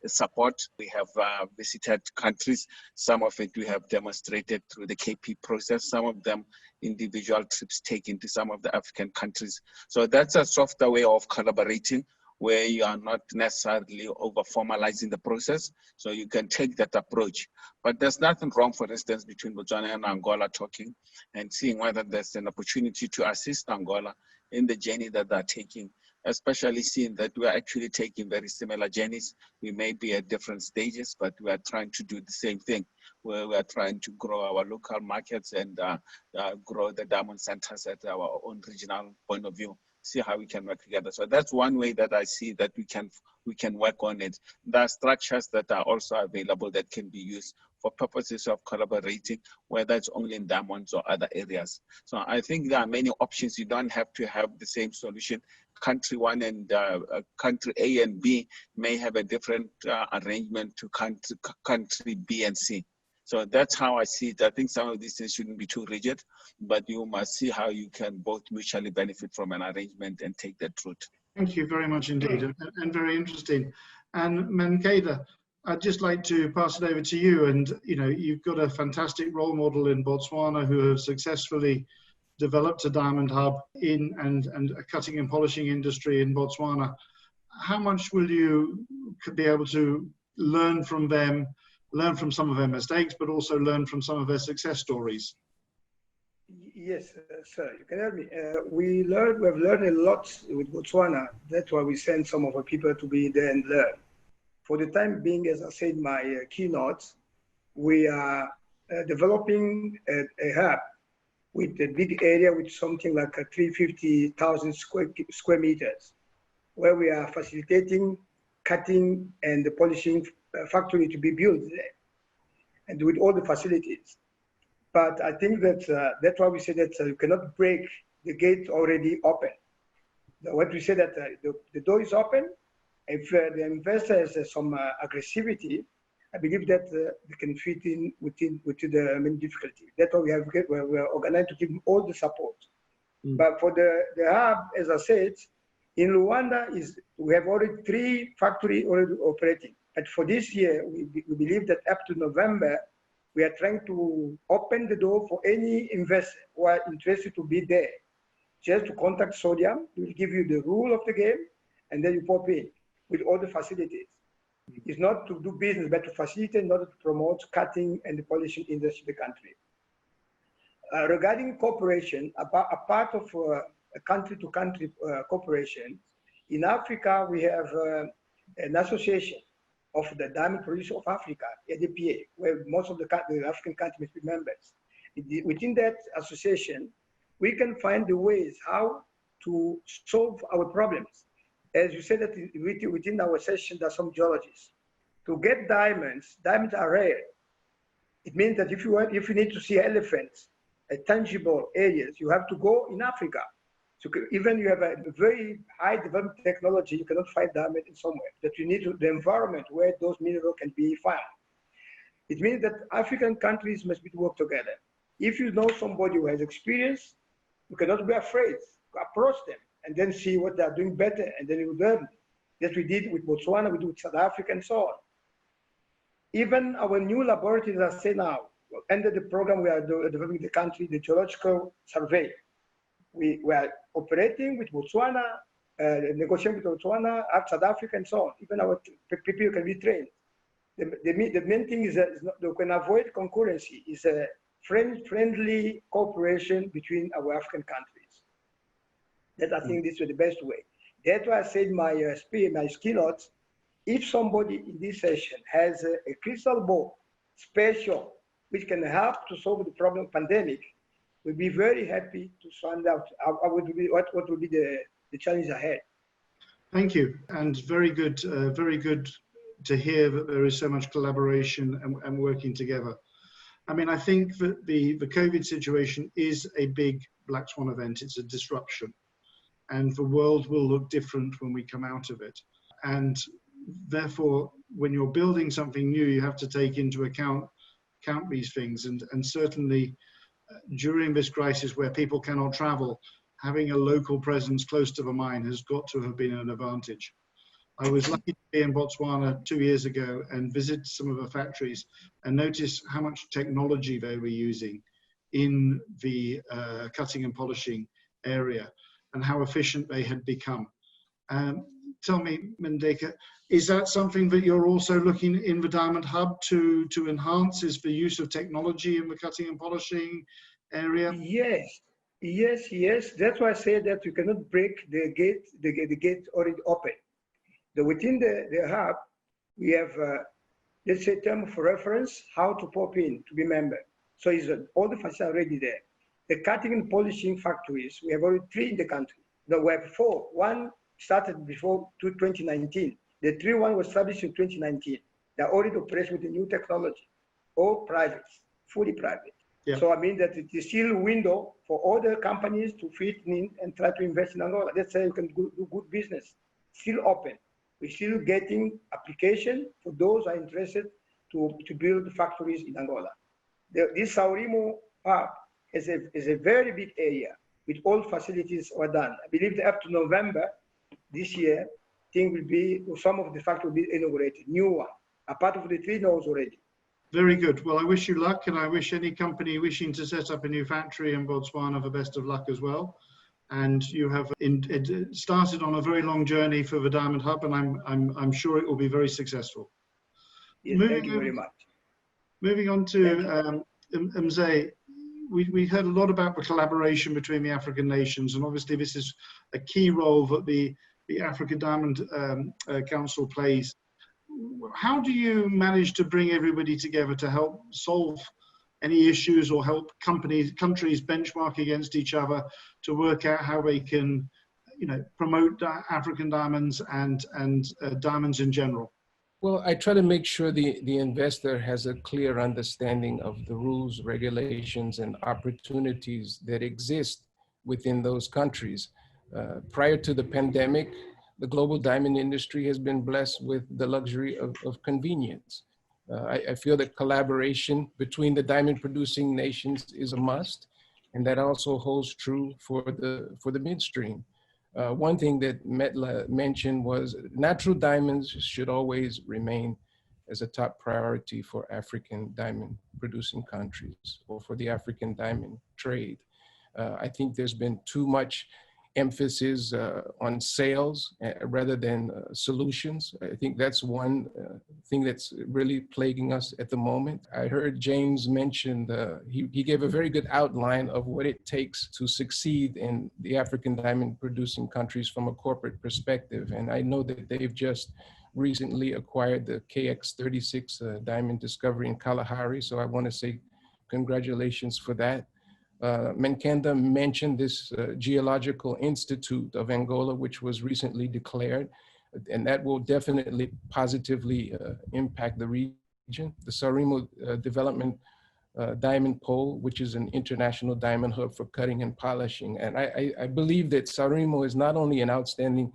support. We have visited countries. Some of it we have demonstrated through the KP process, some of them individual trips taken to some of the African countries. So that's a softer way of collaborating, where you are not necessarily over formalizing the process. So you can take that approach. But there's nothing wrong, for instance, between Botswana and Angola talking and seeing whether there's an opportunity to assist Angola in the journey that they're taking, especially seeing that we're actually taking very similar journeys. We may be at different stages, but we are trying to do the same thing, where we are trying to grow our local markets and grow the diamond centers at our own regional point of view, see how we can work together. So that's one way that I see that we can work on it. There are structures that are also available that can be used for purposes of collaborating, whether it's only in diamonds or other areas. So I think there are many options. You don't have to have the same solution. Country one and country A and B may have a different arrangement to country B and C. So that's how I see it. I think some of these things shouldn't be too rigid, but you must see how you can both mutually benefit from an arrangement and take that route. Thank you very much indeed, and very interesting. And Mankeda, I'd just like to pass it over to you. And you've got a fantastic role model in Botswana who have successfully developed a diamond hub and a cutting and polishing industry in Botswana. How much will you be able to learn from them, learn from some of their mistakes, but also learn from some of their success stories? Yes, sir, you can help me. We have learned a lot with Botswana. That's why we send some of our people to be there and learn. For the time being, as I said in my keynote, we are developing a hub with a big area with something like 350,000 square meters, where we are facilitating cutting and the polishing factory to be built there, and with all the facilities. But I think that that's why we say that you cannot break the gate already open. What we say that the door is open. If the investor has some aggressivity, I believe that they can fit in within the main difficulty. That's why we are organized to give them all the support. But for the hub, as I said, in Rwanda we have already 3 factories already operating. But for this year, we believe that up to November, we are trying to open the door for any investor who are interested to be there. Just to contact Sodium, we will give you the rule of the game, and then you pop in with all the facilities. It's not to do business, but to facilitate in order to promote cutting and the polishing industry in the country. Regarding cooperation, a part of a country-to-country cooperation, in Africa, we have an association of the diamond producers of Africa, ADPA, where most of the African countries be members. Within that association, we can find the ways how to solve our problems. As you said that within our session, there are some geologists. To get diamonds are rare. It means that if you need to see elephants, tangible areas, you have to go in Africa. So even you have a very high development technology, you cannot find diamond in somewhere. That you need the environment where those minerals can be found. It means that African countries must work together. If you know somebody who has experience, you cannot be afraid to approach them. and then see what they are doing better, and then you learn. That we did with Botswana, we do with South Africa, and so on. Even our new laboratories, as I say now, under the program we are developing the country, the geological survey. We are operating with Botswana, negotiating with Botswana, South Africa, and so on. Even our people can be trained. The main thing is that we can avoid concurrency. Is a friendly cooperation between our African countries. That I think this is the best way. That's why I said my keynote. If somebody in this session has a crystal ball, special, which can help to solve the problem of pandemic, we'll be very happy to find out what will be the challenge ahead. Thank you, and very good to hear that there is so much collaboration and working together. I mean, I think that the COVID situation is a big black swan event. It's a disruption, and the world will look different when we come out of it. And therefore, when you're building something new, you have to take into account these things. And certainly during this crisis where people cannot travel, having a local presence close to the mine has got to have been an advantage. I was lucky to be in Botswana 2 years ago and visit some of the factories and notice how much technology they were using in the cutting and polishing area and how efficient they had become. Tell me, Mndeka, is that something that you're also looking in the Diamond Hub to enhance, is the use of technology in the cutting and polishing area? Yes. That's why I say that you cannot break the gate already open. Within the hub, we have, let's say, term of reference, how to pop in to be member. So all the facilities are already there. The cutting and polishing factories, we have already 3 in the country. No, we have 4. One started before 2019. The 3 one was established in 2019. They're already operating with the new technology, all private, fully private. Yeah. So I mean that it is still a window for other companies to fit in and try to invest in Angola. Let's say you can do good business. Still open. We're still getting application for those who are interested to build factories in Angola. This Saurimo hub is a very big area with all facilities are done. I believe that up to November this year, some of the factories will be inaugurated, new one. A part of the 3 knows already. Very good. Well, I wish you luck, and I wish any company wishing to set up a new factory in Botswana the best of luck as well. And you have started on a very long journey for the Diamond Hub, and I'm sure it will be very successful. Yes, thank you very much. Moving on to Mzee, we heard a lot about the collaboration between the African nations, and obviously this is a key role that the Africa Diamond Council plays. How do you manage to bring everybody together to help solve any issues or help countries benchmark against each other to work out how they can, promote African diamonds and diamonds in general? Well, I try to make sure the investor has a clear understanding of the rules, regulations, and opportunities that exist within those countries. Prior to the pandemic, the global diamond industry has been blessed with the luxury of convenience. I feel that collaboration between the diamond producing nations is a must, and that also holds true for the midstream. One thing that Metla mentioned was natural diamonds should always remain as a top priority for African diamond producing countries or for the African diamond trade. I think there's been too much emphasis on sales rather than solutions. I think that's one thing that's really plaguing us at the moment. I heard James mention, he gave a very good outline of what it takes to succeed in the African diamond producing countries from a corporate perspective. And I know that they've just recently acquired the KX36 diamond discovery in Kalahari. So I want to say congratulations for that. Menkenda mentioned this Geological Institute of Angola, which was recently declared, and that will definitely positively impact the region. The Saurimo Development Diamond Pole, which is an international diamond hub for cutting and polishing. And I believe that Saurimo is not only an outstanding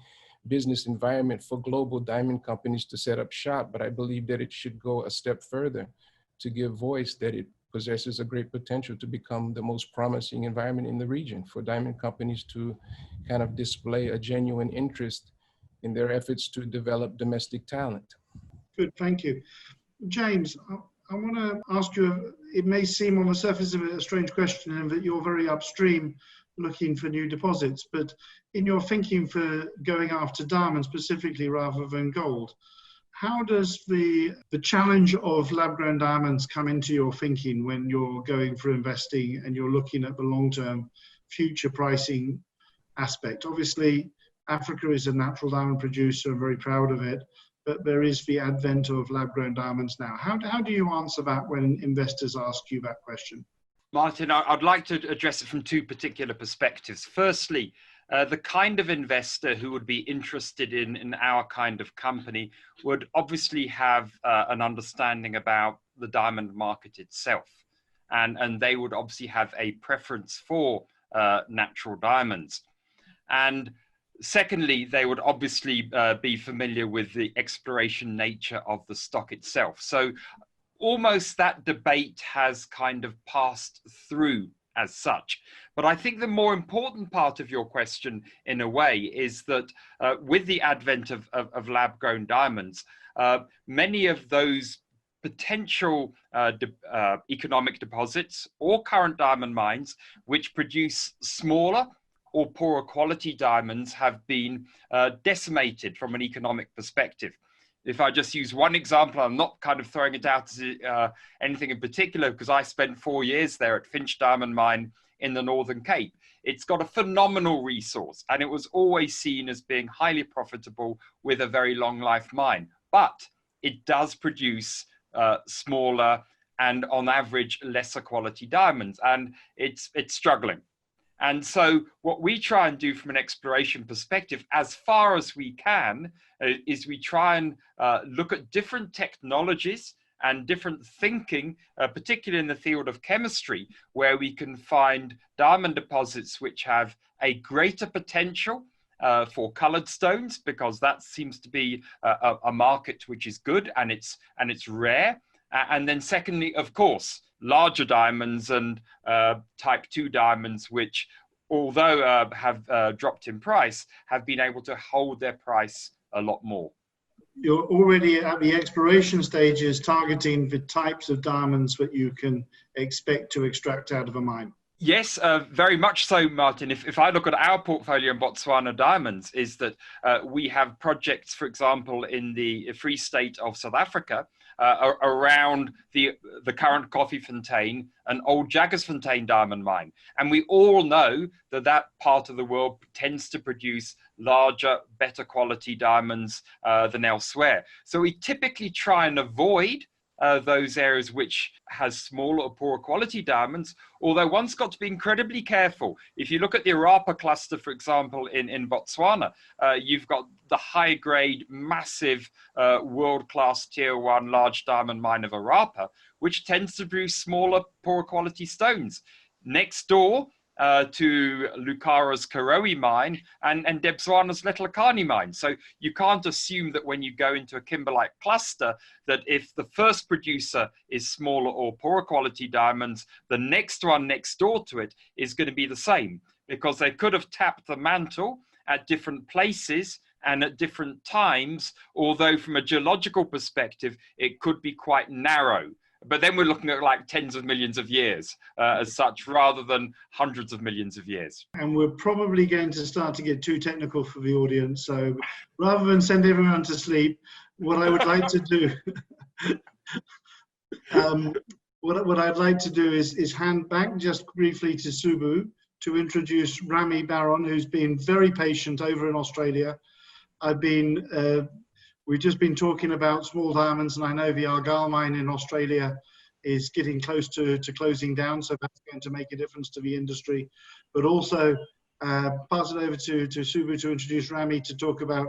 business environment for global diamond companies to set up shop, but I believe that it should go a step further to give voice that it possesses a great potential to become the most promising environment in the region for diamond companies to kind of display a genuine interest in their efforts to develop domestic talent. Good, thank you. James, I want to ask you, it may seem on the surface of it a strange question in that you're very upstream looking for new deposits, but in your thinking for going after diamonds specifically rather than gold, how does the challenge of lab-grown diamonds come into your thinking when you're going for investing and you're looking at the long-term future pricing aspect? Obviously, Africa is a natural diamond producer, I'm very proud of it, but there is the advent of lab-grown diamonds now. How do you answer that when investors ask you that question? Martin, I'd like to address it from two particular perspectives. Firstly, the kind of investor who would be interested in our kind of company would obviously have an understanding about the diamond market itself. And they would obviously have a preference for natural diamonds. And secondly, they would obviously be familiar with the exploration nature of the stock itself. So almost that debate has kind of passed through as such. But I think the more important part of your question, in a way, is that with the advent of lab-grown diamonds, many of those potential economic deposits or current diamond mines, which produce smaller or poorer quality diamonds, have been decimated from an economic perspective. If I just use one example, I'm not kind of throwing it out as anything in particular, because I spent 4 years there at Finch Diamond Mine in the Northern Cape. It's got a phenomenal resource, and it was always seen as being highly profitable with a very long life mine. But it does produce smaller and on average lesser quality diamonds, and it's struggling. And so what we try and do from an exploration perspective, as far as we can, is we try and look at different technologies and different thinking, particularly in the field of chemistry, where we can find diamond deposits which have a greater potential for colored stones, because that seems to be a market which is good and it's rare. And then secondly, of course, larger diamonds and type 2 diamonds, which although have dropped in price, have been able to hold their price a lot more. You're already at the exploration stages targeting the types of diamonds that you can expect to extract out of a mine. Yes, very much so, Martin. If I look at our portfolio in Botswana Diamonds, is that we have projects, for example, in the Free State of South Africa, around the current Koffiefontein and old Jagersfontein diamond mine. And we all know that that part of the world tends to produce larger, better quality diamonds than elsewhere. So we typically try and avoid those areas which has smaller or poorer quality diamonds, although one's got to be incredibly careful. If you look at the Arapa cluster, for example, in Botswana, you've got the high grade, massive, world-class tier 1 large diamond mine of Arapa, which tends to produce smaller, poorer quality stones. Next door to Lucara's Karowe mine and Debswana's Letlhakane mine. So you can't assume that when you go into a kimberlite cluster, that if the first producer is smaller or poorer quality diamonds, the next one next door to it is going to be the same, because they could have tapped the mantle at different places and at different times, although from a geological perspective, it could be quite narrow. But then we're looking at like tens of millions of years as such, rather than hundreds of millions of years. And we're probably going to start to get too technical for the audience. So rather than send everyone to sleep, what I would like to do, what I'd like to do is hand back just briefly to Subbu to introduce Rami Baron, who's been very patient over in Australia. We've just been talking about small diamonds, and I know the Argyle mine in Australia is getting close to closing down, so that's going to make a difference to the industry. But also pass it over to Subbu to introduce Rami to talk about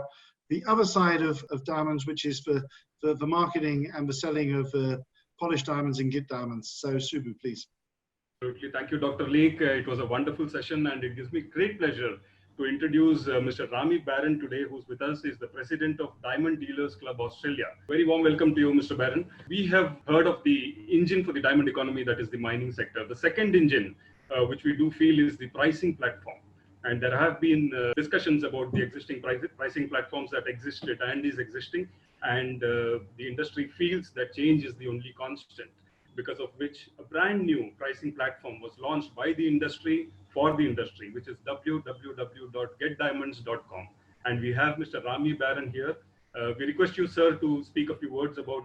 the other side of diamonds, which is the marketing and the selling of polished diamonds and git diamonds. So Subbu, please. Absolutely. Thank you, Dr. Leek. It was a wonderful session, and it gives me great pleasure to introduce Mr. Rami Baron today, who's with us, is the president of Diamond Dealers Club Australia. Very warm welcome to you, Mr. Baron. We have heard of the engine for the diamond economy, that is the mining sector. The second engine, which we do feel, is the pricing platform. And there have been discussions about the existing pricing platforms that existed and is existing. And the industry feels that change is the only constant, because of which a brand new pricing platform was launched by the industry for the industry, which is www.getdiamonds.com. And we have Mr. Rami Baron here. We request you, sir, to speak a few words about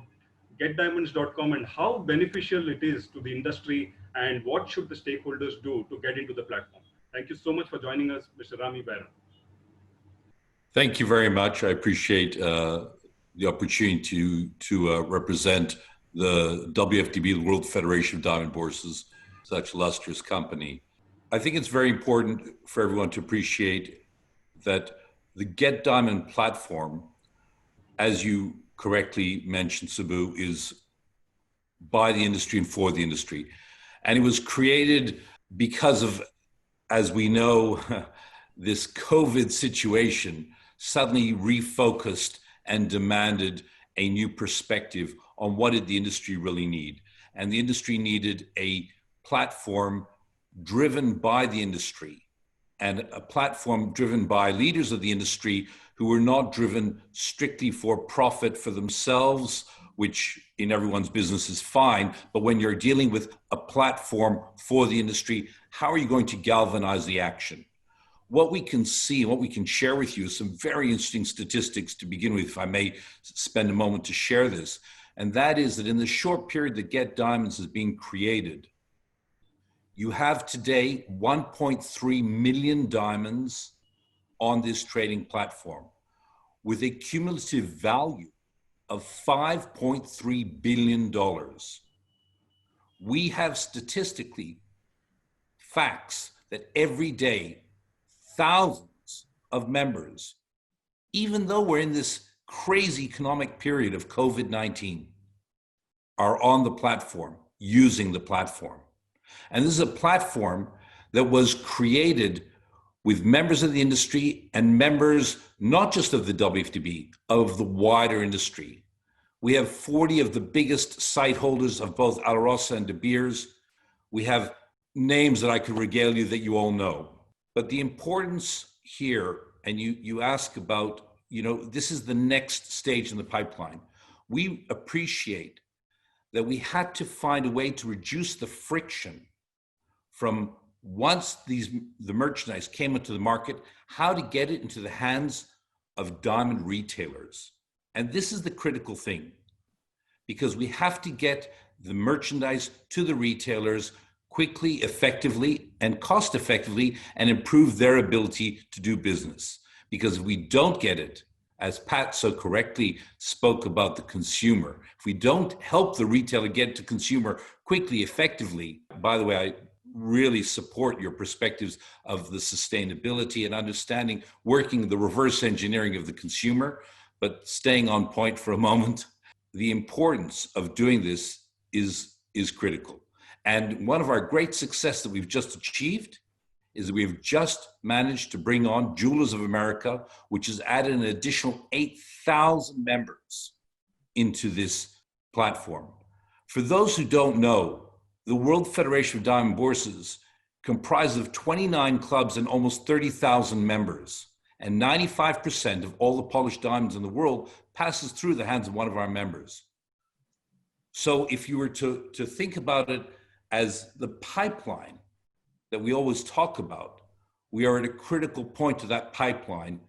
getdiamonds.com and how beneficial it is to the industry and what should the stakeholders do to get into the platform. Thank you so much for joining us, Mr. Rami Baron. Thank you very much. I appreciate the opportunity to represent the WFDB, the World Federation of Diamond Bourses, such illustrious company. I think it's very important for everyone to appreciate that the Get Diamond platform, as you correctly mentioned, Subbu, is by the industry and for the industry. And it was created because of, as we know, this COVID situation suddenly refocused and demanded a new perspective on what did the industry really need. And the industry needed a platform driven by the industry, and a platform driven by leaders of the industry who were not driven strictly for profit for themselves, which in everyone's business is fine. But when you're dealing with a platform for the industry, how are you going to galvanize the action? What we can see and what we can share with you is some very interesting statistics to begin with, if I may spend a moment to share this. And that is that in the short period that Get Diamonds is being created, you have today 1.3 million diamonds on this trading platform with a cumulative value of $5.3 billion. We have statistically facts that every day, thousands of members, even though we're in this crazy economic period of COVID-19, are on the platform, using the platform. And this is a platform that was created with members of the industry and members, not just of the WFDB, of the wider industry. We have 40 of the biggest site holders of both Alarosa and De Beers. We have names that I could regale you that you all know. But the importance here, and you ask about, this is the next stage in the pipeline. We appreciate that we had to find a way to reduce the friction from once the merchandise came into the market, how to get it into the hands of diamond retailers. And this is the critical thing, because we have to get the merchandise to the retailers quickly, effectively, and cost effectively, and improve their ability to do business. Because if we don't get it, as Pat so correctly spoke about the consumer, if we don't help the retailer get to consumer quickly, effectively, by the way, I really support your perspectives of the sustainability and understanding, working the reverse engineering of the consumer, but staying on point for a moment, the importance of doing this is critical. And one of our great success that we've just achieved is that we've just managed to bring on Jewelers of America, which has added an additional 8,000 members into this platform. For those who don't know, the World Federation of Diamond Bourses comprises of 29 clubs and almost 30,000 members. And 95% of all the polished diamonds in the world passes through the hands of one of our members. So if you were to think about it as the pipeline that we always talk about, we are at a critical point of that pipeline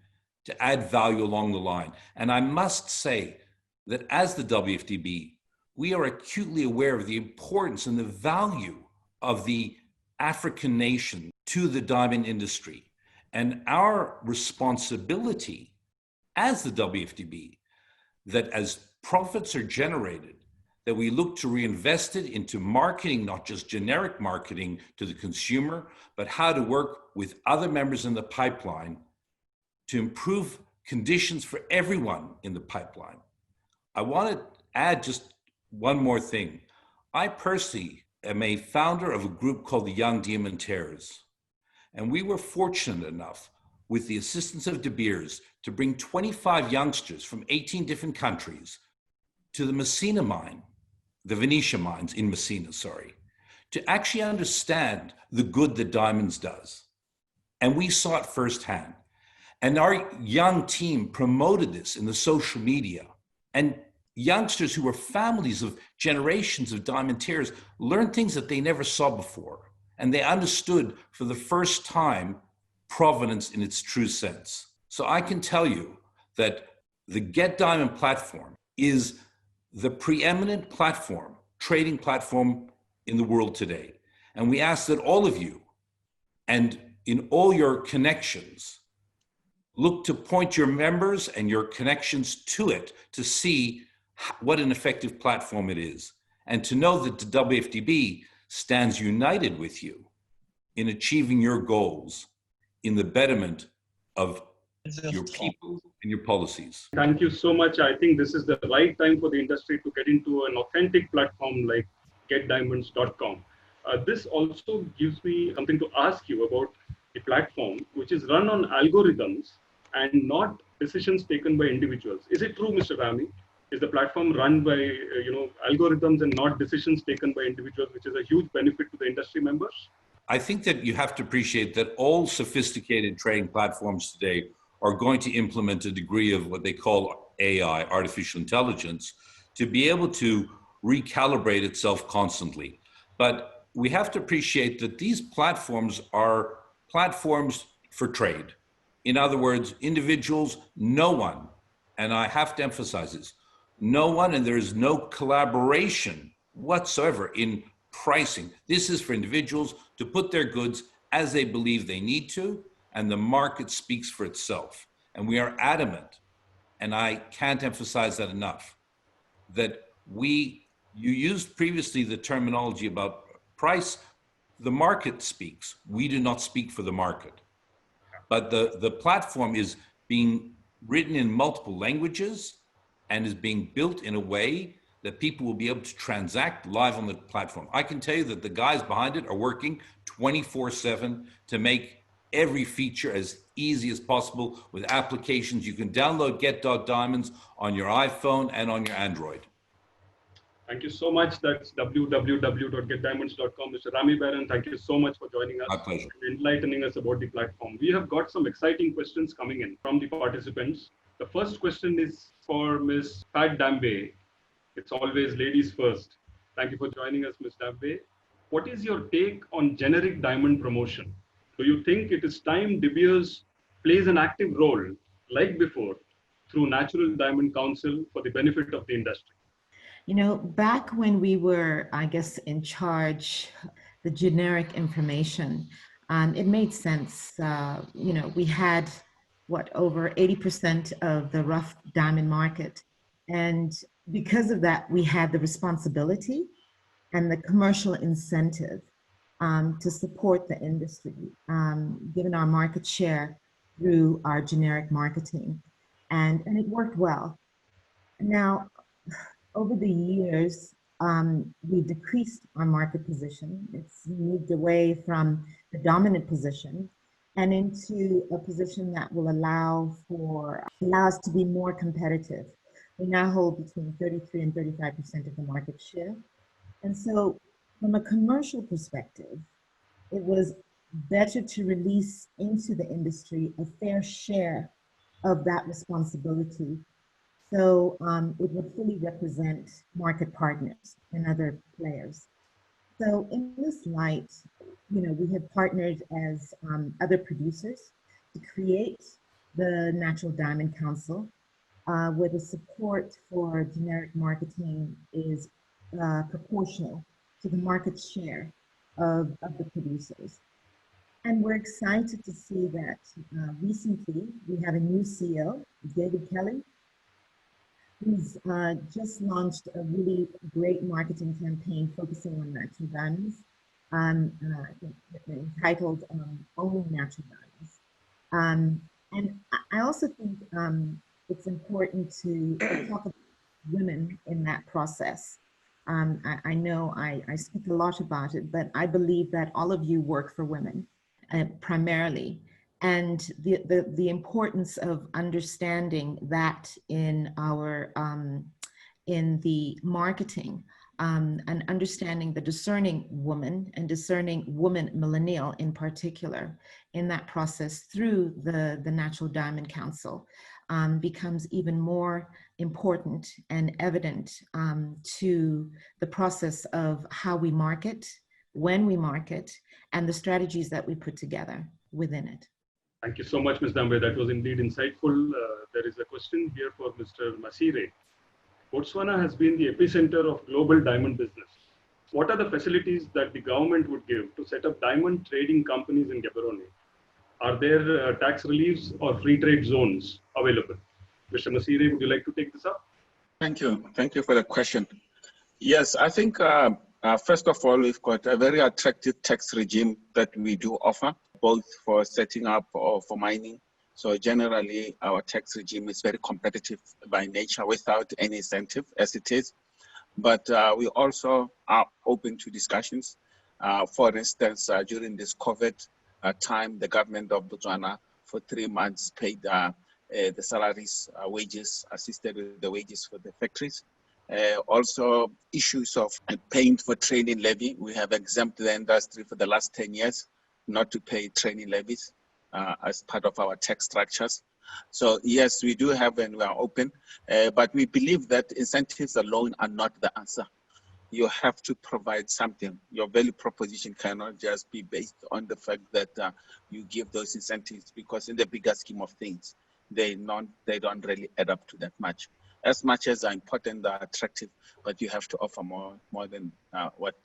to add value along the line. And I must say that as the WFDB, we are acutely aware of the importance and the value of the African nation to the diamond industry. And our responsibility as the WFDB, that as profits are generated, that we look to reinvest it into marketing, not just generic marketing to the consumer, but how to work with other members in the pipeline to improve conditions for everyone in the pipeline. I want to add just one more thing. I personally am a founder of a group called the Young Diamantaires. And we were fortunate enough with the assistance of De Beers, to bring 25 youngsters from 18 different countries to the Messina mine, the Venetia mines in Messina, sorry, to actually understand the good that diamonds does. And we saw it firsthand. And our young team promoted this in the social media. And youngsters who were families of generations of diamantaires learned things that they never saw before. And they understood for the first time provenance in its true sense. So I can tell you that the Get Diamond platform is the preeminent platform, trading platform in the world today. And we ask that all of you, and in all your connections, look to point your members and your connections to it to see what an effective platform it is. And to know that the WFDB stands united with you in achieving your goals in the betterment of your people and your policies. Thank you so much. I think this is the right time for the industry to get into an authentic platform like getdiamonds.com. This also gives me something to ask you about the platform, which is run on algorithms and not decisions taken by individuals. Is it true, Mr. Rami? Is the platform run by algorithms and not decisions taken by individuals, which is a huge benefit to the industry members? I think that you have to appreciate that all sophisticated trading platforms today are going to implement a degree of what they call AI, artificial intelligence, to be able to recalibrate itself constantly. But we have to appreciate that these platforms are platforms for trade. In other words, individuals, no one, and I have to emphasize this, no one, and there is no collaboration whatsoever in pricing. This is for individuals to put their goods as they believe they need to, and the market speaks for itself. And we are adamant, and I can't emphasize that enough, that you used previously the terminology about price. The market speaks. We do not speak for the market. But the platform is being written in multiple languages and is being built in a way that people will be able to transact live on the platform. I can tell you that the guys behind it are working 24/7 to make every feature as easy as possible with applications. You can download Get.Diamonds on your iPhone and on your Android. Thank you so much. That's www.getdiamonds.com. Mr. Rami Baran, thank you so much for joining us. My pleasure. And enlightening us about the platform. We have got some exciting questions coming in from the participants. The first question is for Ms. Pat Dambe. It's always ladies first. Thank you for joining us, Ms. Dambe. What is your take on generic diamond promotion? Do you think it is time De Beers plays an active role, like before, through Natural Diamond Council for the benefit of the industry? You know, back when we were, I guess, in charge, the generic information, it made sense. We had, over 80% of the rough diamond market. And because of that, we had the responsibility and the commercial incentive to support the industry, given our market share through our generic marketing. And it worked well. Now, over the years, we decreased our market position. It's moved away from the dominant position and into a position that will allow us to be more competitive. We now hold between 33 and 35% of the market share. And so from a commercial perspective, it was better to release into the industry a fair share of that responsibility. So it would fully represent market partners and other players. So in this light, we have partnered as other producers to create the Natural Diamond Council, where the support for generic marketing is proportional to the market share of the producers. And we're excited to see that recently we have a new CEO, David Kelly, who's just launched a really great marketing campaign focusing on natural diamonds, entitled Owning Natural Diamonds. And I also think it's important to talk about women in that process. I know I speak a lot about it, but I believe that all of you work for women primarily. and the importance of understanding that in our in the marketing, and understanding the discerning woman and discerning woman millennial in particular in that process through the Natural Diamond Council becomes even more important and evident to the process of how we market, when we market, and the strategies that we put together within it. Thank you so much, Ms. Dambe. That was indeed insightful. There is a question here for Mr. Masire. Botswana has been the epicenter of global diamond business. What are the facilities that the government would give to set up diamond trading companies in Gaborone? Are there tax reliefs or free trade zones available? Mr. Masire, would you like to take this up? Thank you. Thank you for the question. Yes, I think first of all, we've got a very attractive tax regime that we do offer, both for setting up or for mining. So generally, our tax regime is very competitive by nature without any incentive as it is. But we also are open to discussions. For instance, during this COVID time, the government of Botswana for 3 months paid the salaries, wages, assisted with the wages for the factories. Also, issues of paying for training levy. We have exempted the industry for the last 10 years not to pay training levies as part of our tax structures. So yes, we do have and we are open, but we believe that incentives alone are not the answer. You have to provide something. Your value proposition cannot just be based on the fact that you give those incentives, because in the bigger scheme of things, they don't really add up to that much. As much as are important, they are attractive, but you have to offer more than what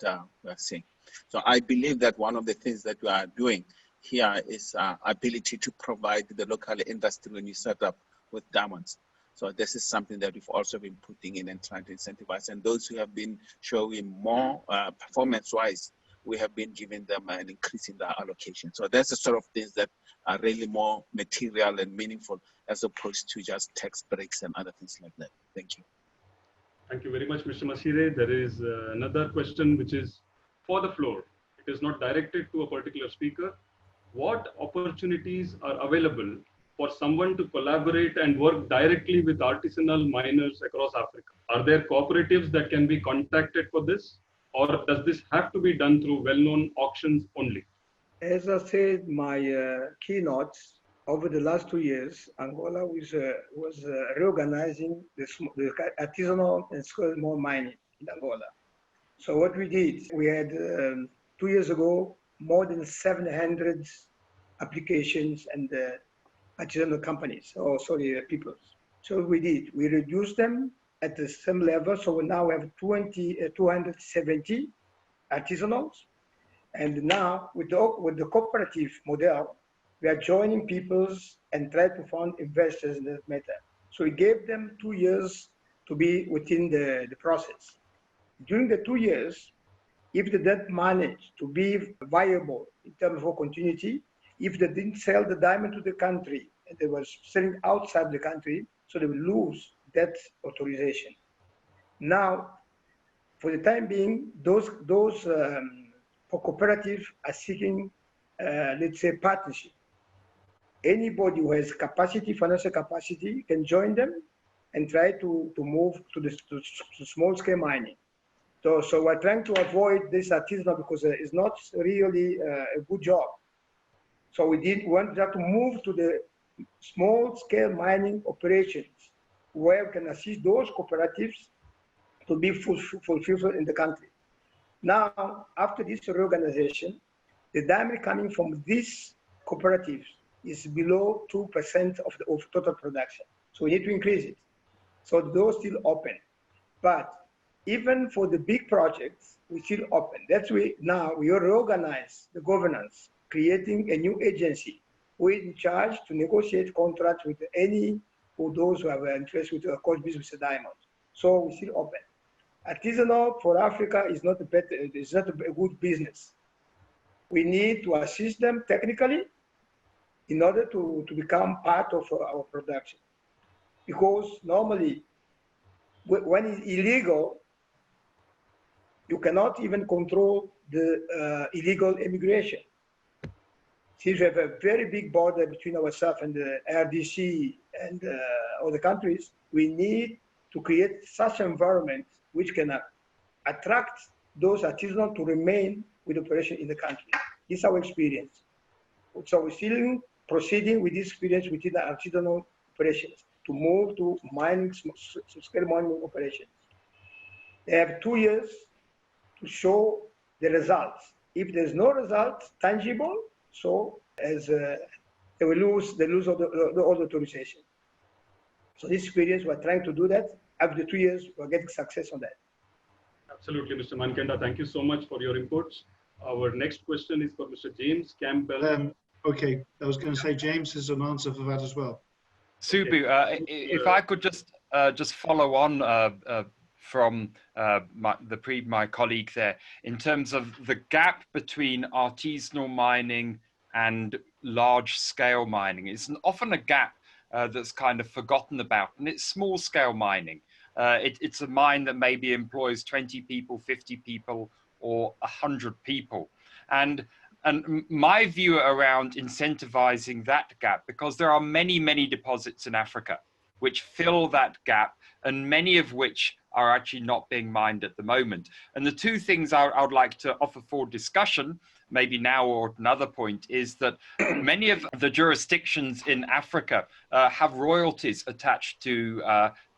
we are saying. So I believe that one of the things that we are doing here is ability to provide the local industry when you set up with diamonds. So this is something that we've also been putting in and trying to incentivize. And those who have been showing more performance-wise, we have been giving them an increase in their allocation. So that's the sort of things that are really more material and meaningful, as opposed to just tax breaks and other things like that. Thank you. Thank you very much, Mr. Masire. There is another question which is for the floor. It is not directed to a particular speaker. What opportunities are available for someone to collaborate and work directly with artisanal miners across Africa? Are there cooperatives that can be contacted for this, or does this have to be done through well-known auctions only? As I said, my keynotes over the last 2 years, Angola was reorganizing the artisanal and small mining in Angola. So what we did, we had 2 years ago, more than 700 applications and artisanal companies, people. So we reduced them at the same level. So we now have 270 artisanals. And now with the cooperative model, we are joining peoples and try to find investors in that matter. So we gave them 2 years to be within the process. During the 2 years, if they didn't manage to be viable in terms of continuity, if they didn't sell the diamond to the country and they were selling outside the country, so they will lose that authorization. Now, for the time being, those for cooperative are seeking, let's say, partnership. Anybody who has capacity, financial capacity, can join them and try to move to small scale mining. So we're trying to avoid this artisanal because it's not really a good job. So we want to move to the small scale mining operations where we can assist those cooperatives to be fulfilled in the country. Now, after this reorganization, the diamond coming from these cooperatives is below 2% of total production. So we need to increase it. So those still open. But even for the big projects, we still open. That's why now we reorganize the governance, creating a new agency who is in charge to negotiate contracts with any of those who have an interest with business with diamond. So we still open. Artisanal for Africa is not a good business. We need to assist them technically in order to become part of our production. Because normally, when it's illegal, you cannot even control the illegal immigration. since we have a very big border between ourselves and the RDC and other countries, we need to create such an environment which can attract those artisans to remain with operation in the country. This is our experience. So we're still proceeding with this experience within the artisanal operations to move to mining, scale mining operations. They have 2 years to show the results. If there's no results tangible, so as they lose all the authorization. So this experience, we're trying to do that. After 2 years, we're getting success on that. Absolutely, Mr. Mankenda. Thank you so much for your inputs. Our next question is for Mr. James Campbell. Okay, I was going to say James has an answer for that as well. Subbu, if I could just follow on from my colleague there, in terms of the gap between artisanal mining and large-scale mining. It's often a gap that's kind of forgotten about, and it's small-scale mining. It's a mine that maybe employs 20 people, 50 people, or 100 people. And my view around incentivizing that gap, because there are many, many deposits in Africa which fill that gap, and many of which are actually not being mined at the moment. And the two things I would like to offer for discussion, maybe now or at another point, is that many of the jurisdictions in Africa have royalties attached to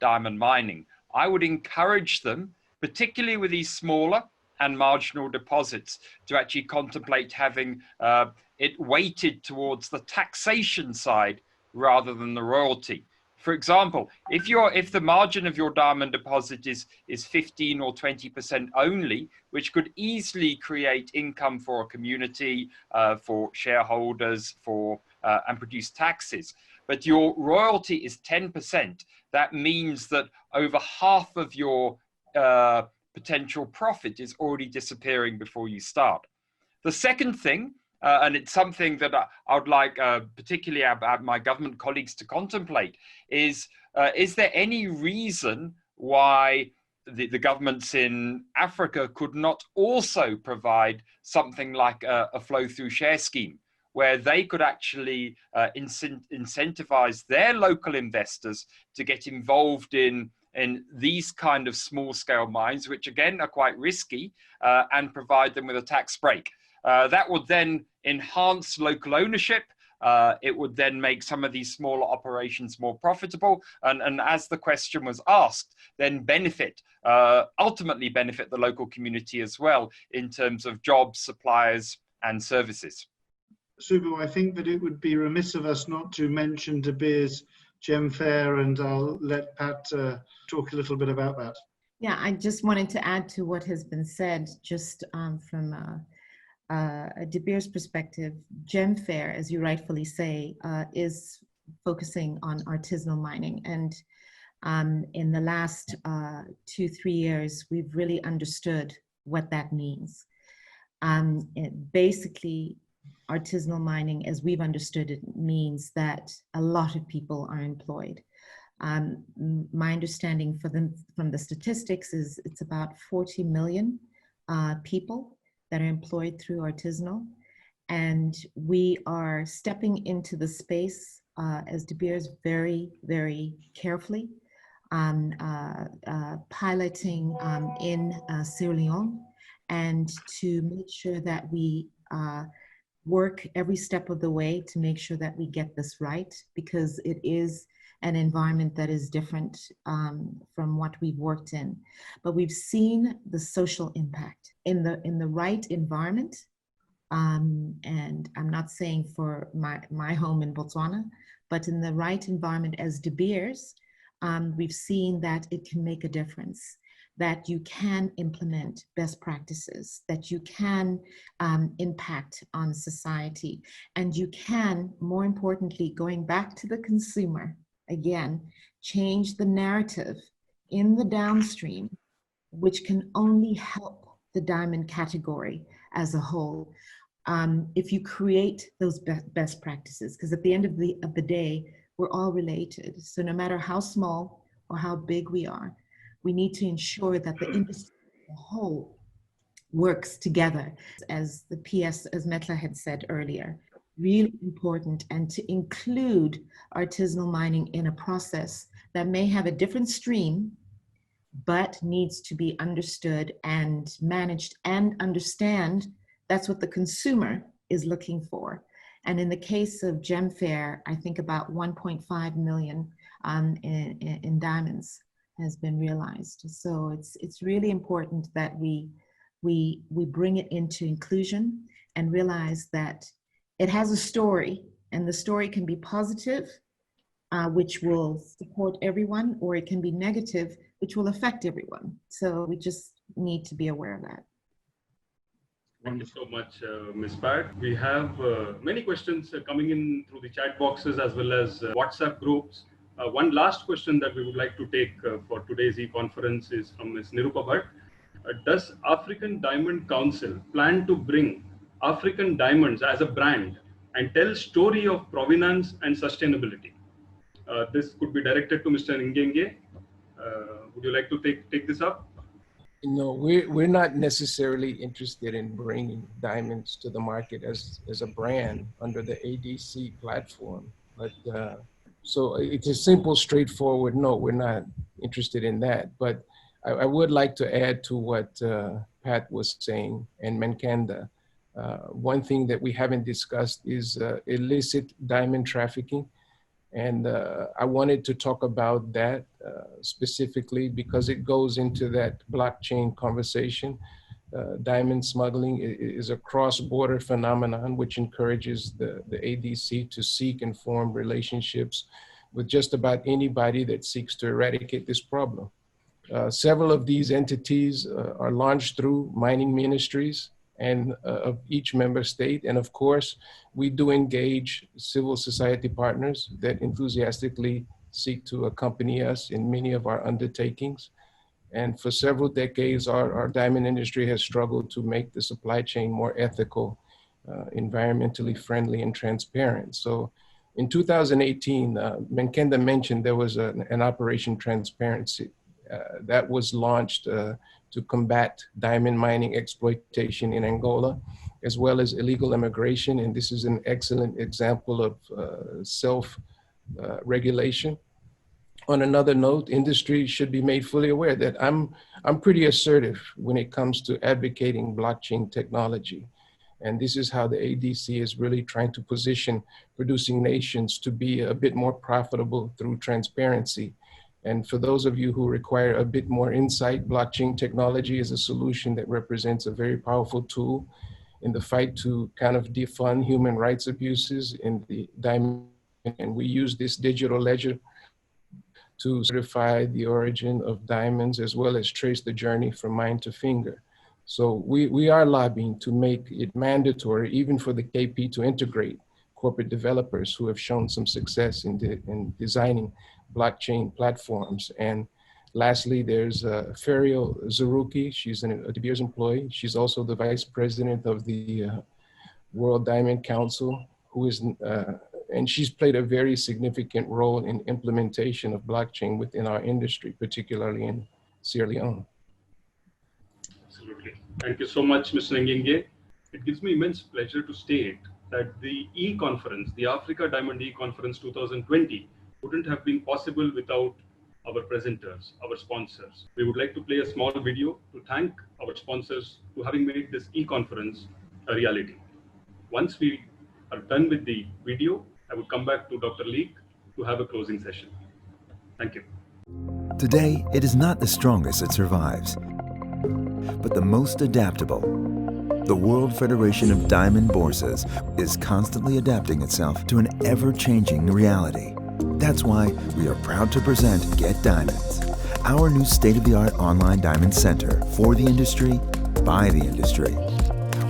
diamond mining. I would encourage them, particularly with these smaller and marginal deposits, to actually contemplate having it weighted towards the taxation side rather than the royalty. For example, if the margin of your diamond deposit is 15 or 20% only, which could easily create income for a community, for shareholders, and produce taxes, but your royalty is 10%, that means that over half of your potential profit is already disappearing before you start. The second thing, and it's something that I would like particularly my government colleagues to contemplate, is there any reason why the governments in Africa could not also provide something like a flow-through share scheme, where they could actually incentivize their local investors to get involved in these kind of small-scale mines, which again are quite risky, and provide them with a tax break. That would then enhance local ownership. It would then make some of these smaller operations more profitable. And as the question was asked, then ultimately benefit the local community as well in terms of jobs, suppliers, and services. Subbu, I think that it would be remiss of us not to mention De Beers Gem Fair, and I'll let Pat talk a little bit about that. Yeah, I just wanted to add to what has been said, just from a De Beers perspective. Gem Fair, as you rightfully say, is focusing on artisanal mining. And in the last 2-3 years, we've really understood what that means. Basically, artisanal mining, as we've understood it, means that a lot of people are employed. My understanding from the statistics is it's about 40 million people that are employed through artisanal. And we are stepping into the space as De Beers very, very carefully, piloting in Sierra Leone, and to make sure that we work every step of the way to make sure that we get this right, because it is an environment that is different from what we've worked in. But we've seen the social impact in the right environment. And I'm not saying for my home in Botswana, but in the right environment as De Beers, we've seen that it can make a difference, that you can implement best practices, that you can impact on society, and you can, more importantly, going back to the consumer, again, change the narrative in the downstream, which can only help the diamond category as a whole. If you create those best practices, because at the end of the day, we're all related. So no matter how small or how big we are, we need to ensure that the industry as a whole works together. As the PS, as Metla had said earlier, really important, and to include artisanal mining in a process that may have a different stream, but needs to be understood and managed and understand that's what the consumer is looking for. And in the case of GemFair, I think about 1.5 million in diamonds has been realized. So it's really important that we bring it into inclusion and realize that it has a story, and the story can be positive, which will support everyone, or it can be negative, which will affect everyone. So we just need to be aware of that. Thank you so much, Ms. Pat. We have many questions coming in through the chat boxes as well as WhatsApp groups. One last question that we would like to take for today's e-conference is from Ms. Nirupa Bhatt. Does African Diamond Council plan to bring African diamonds as a brand and tell story of provenance and sustainability? This could be directed to Mr. Ngenge. Would you like to take this up? No, we're not necessarily interested in bringing diamonds to the market as a brand under the ADC platform. But so it's a simple, straightforward no, we're not interested in that. But I would like to add to what Pat was saying and Mankanda. One thing that we haven't discussed is illicit diamond trafficking. And I wanted to talk about that specifically because it goes into that blockchain conversation. Diamond smuggling is a cross-border phenomenon which encourages the ADC to seek and form relationships with just about anybody that seeks to eradicate this problem. Several of these entities are launched through mining ministries and of each member state. And of course, we do engage civil society partners that enthusiastically seek to accompany us in many of our undertakings. And for several decades, our diamond industry has struggled to make the supply chain more ethical, environmentally friendly, and transparent. So in 2018, Mankenda mentioned there was an Operation Transparency that was launched to combat diamond mining exploitation in Angola, as well as illegal immigration. And this is an excellent example of self-regulation. On another note, industry should be made fully aware that I'm pretty assertive when it comes to advocating blockchain technology. And this is how the ADC is really trying to position producing nations to be a bit more profitable through transparency. And for those of you who require a bit more insight, blockchain technology is a solution that represents a very powerful tool in the fight to kind of defund human rights abuses in the diamond. And we use this digital ledger to certify the origin of diamonds as well as trace the journey from mine to finger. So we are lobbying to make it mandatory even for the KP to integrate corporate developers who have shown some success in designing blockchain platforms. And lastly, there's Ferial Zaruki. She's a De Beers employee. She's also the vice president of the World Diamond Council, who is, and she's played a very significant role in implementation of blockchain within our industry, particularly in Sierra Leone. Absolutely. Thank you so much, Mr. Ngenge. It gives me immense pleasure to state that the e-conference, the Africa Diamond E-Conference 2020, wouldn't have been possible without our presenters, our sponsors. We would like to play a small video to thank our sponsors for having made this e-conference a reality. Once we are done with the video, I would come back to Dr. Leek to have a closing session. Thank you. Today, it is not the strongest that survives, but the most adaptable. The World Federation of Diamond Bourses is constantly adapting itself to an ever-changing reality. That's why we are proud to present Get Diamonds, our new state-of-the-art online diamond center for the industry, by the industry.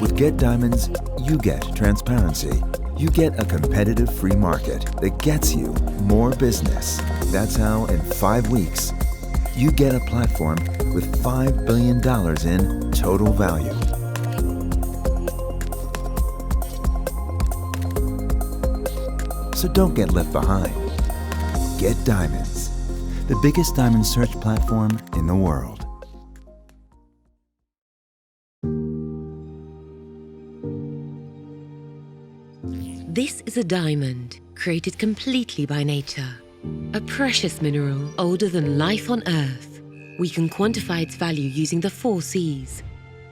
With Get Diamonds, you get transparency. You get a competitive free market that gets you more business. That's how in 5 weeks, you get a platform with $5 billion in total value. So don't get left behind. Get Diamonds, the biggest diamond search platform in the world. This is a diamond created completely by nature. A precious mineral older than life on Earth. We can quantify its value using the 4 C's: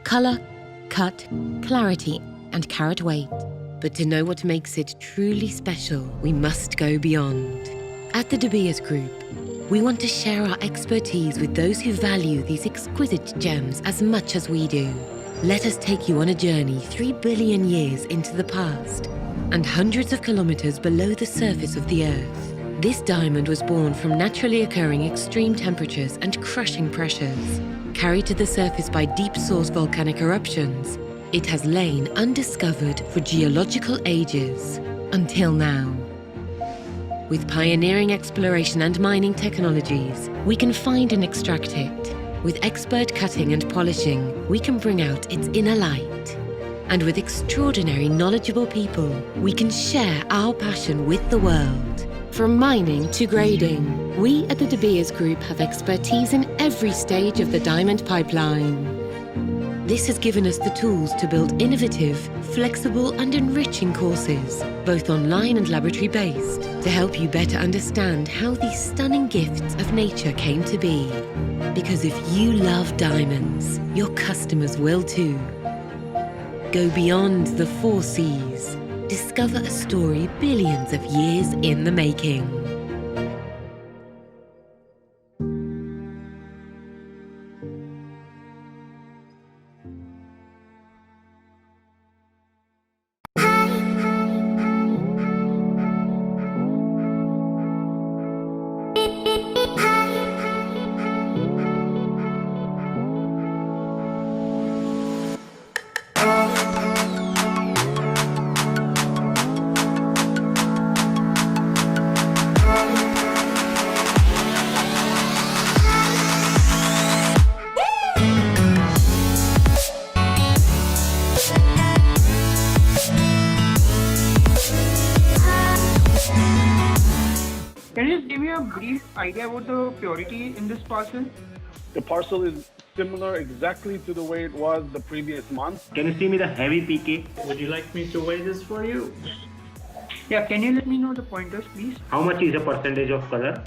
color, cut, clarity, and carat weight. But to know what makes it truly special, we must go beyond. At the De Beers Group, we want to share our expertise with those who value these exquisite gems as much as we do. Let us take you on a journey 3 billion years into the past and hundreds of kilometers below the surface of the Earth. This diamond was born from naturally occurring extreme temperatures and crushing pressures. Carried to the surface by deep source volcanic eruptions, it has lain undiscovered for geological ages, until now. With pioneering exploration and mining technologies, we can find and extract it. With expert cutting and polishing, we can bring out its inner light. And with extraordinary knowledgeable people, we can share our passion with the world. From mining to grading, we at the De Beers Group have expertise in every stage of the diamond pipeline. This has given us the tools to build innovative, flexible and enriching courses, both online and laboratory-based, to help you better understand how these stunning gifts of nature came to be. Because if you love diamonds, your customers will too. Go beyond the 4 C's. Discover a story billions of years in the making. Can you just give me a brief idea about the purity in this parcel? The parcel is similar exactly to the way it was the previous month. Can you see me the heavy PK? Would you like me to weigh this for you? Yeah, can you let me know the pointers, please? How much is the percentage of color?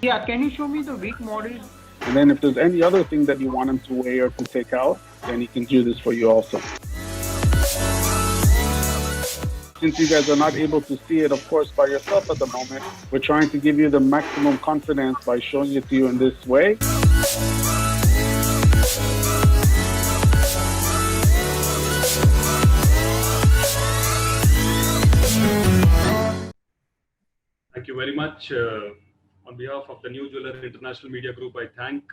Yeah, can you show me the weak models? And then if there's any other thing that you want him to weigh or to take out, then he can do this for you also. Since you guys are not able to see it, of course, by yourself at the moment, we're trying to give you the maximum confidence by showing it to you in this way. Thank you very much. On behalf of the New Jeweler International Media Group, I thank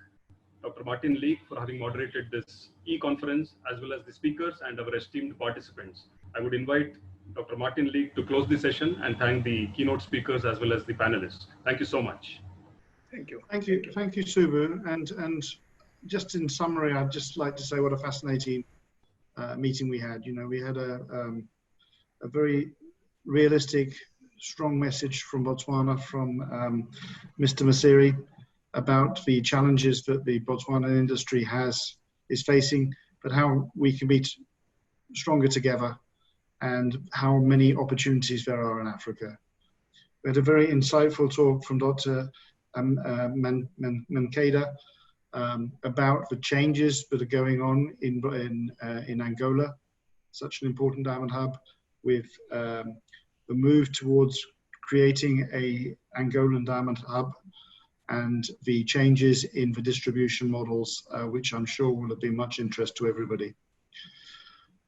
Dr. Martin Leek for having moderated this e-conference, as well as the speakers and our esteemed participants. I would invite Dr. Martin Leek to close the session and thank the keynote speakers as well as the panelists. Thank you so much. Thank you. Thank you. Thank you, Subbu. And just in summary, I'd just like to say what a fascinating meeting we had. You know, we had a very realistic, strong message from Botswana, from Mr. Masiri, about the challenges that the Botswana industry is facing, but how we can be stronger together, and how many opportunities there are in Africa. We had a very insightful talk from Dr. Mankeda about the changes that are going on in Angola, such an important diamond hub, with the move towards creating a Angolan diamond hub, and the changes in the distribution models, which I'm sure will have been much interest to everybody.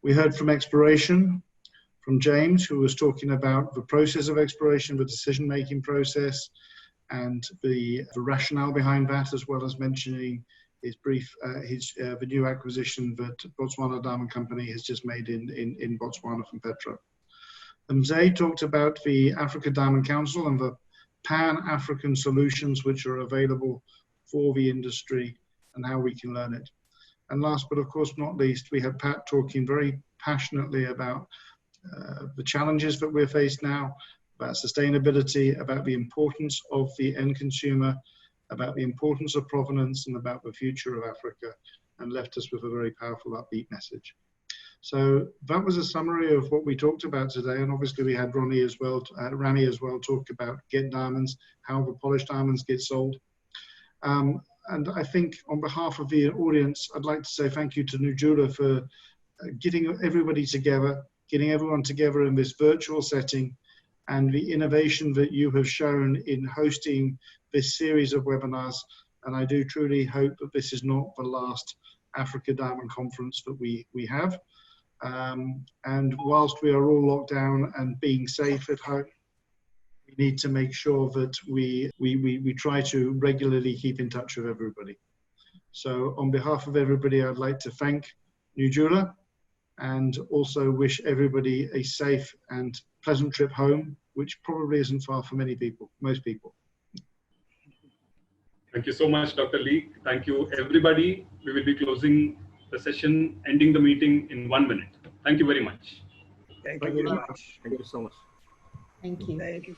We heard from exploration, from James, who was talking about the process of exploration, the decision-making process, and the rationale behind that, as well as mentioning his the new acquisition that Botswana Diamond Company has just made in Botswana from Petra. Mzee talked about the Africa Diamond Council and the Pan-African solutions which are available for the industry and how we can learn it. And last but of course not least, we had Pat talking very passionately about the challenges that we're faced now, about sustainability, about the importance of the end consumer, about the importance of provenance, and about the future of Africa, and left us with a very powerful upbeat message. So that was a summary of what we talked about today, and obviously we had Rani as well talk about Get Diamonds, how the polished diamonds get sold. And I think on behalf of the audience, I'd like to say thank you to Nujula for getting everybody together, getting everyone together in this virtual setting, and the innovation that you have shown in hosting this series of webinars. And I do truly hope that this is not the last Africa Diamond Conference that we have. And whilst we are all locked down and being safe at home, we need to make sure that we try to regularly keep in touch with everybody. So on behalf of everybody, I'd like to thank Nujula and also wish everybody a safe and pleasant trip home, which probably isn't far for many people, most people. Thank you so much, Dr. Lee. Thank you, everybody. We will be closing the session, ending the meeting in 1 minute. Thank you very much. Thank you very much. Thank you so much. Thank you. Thank you.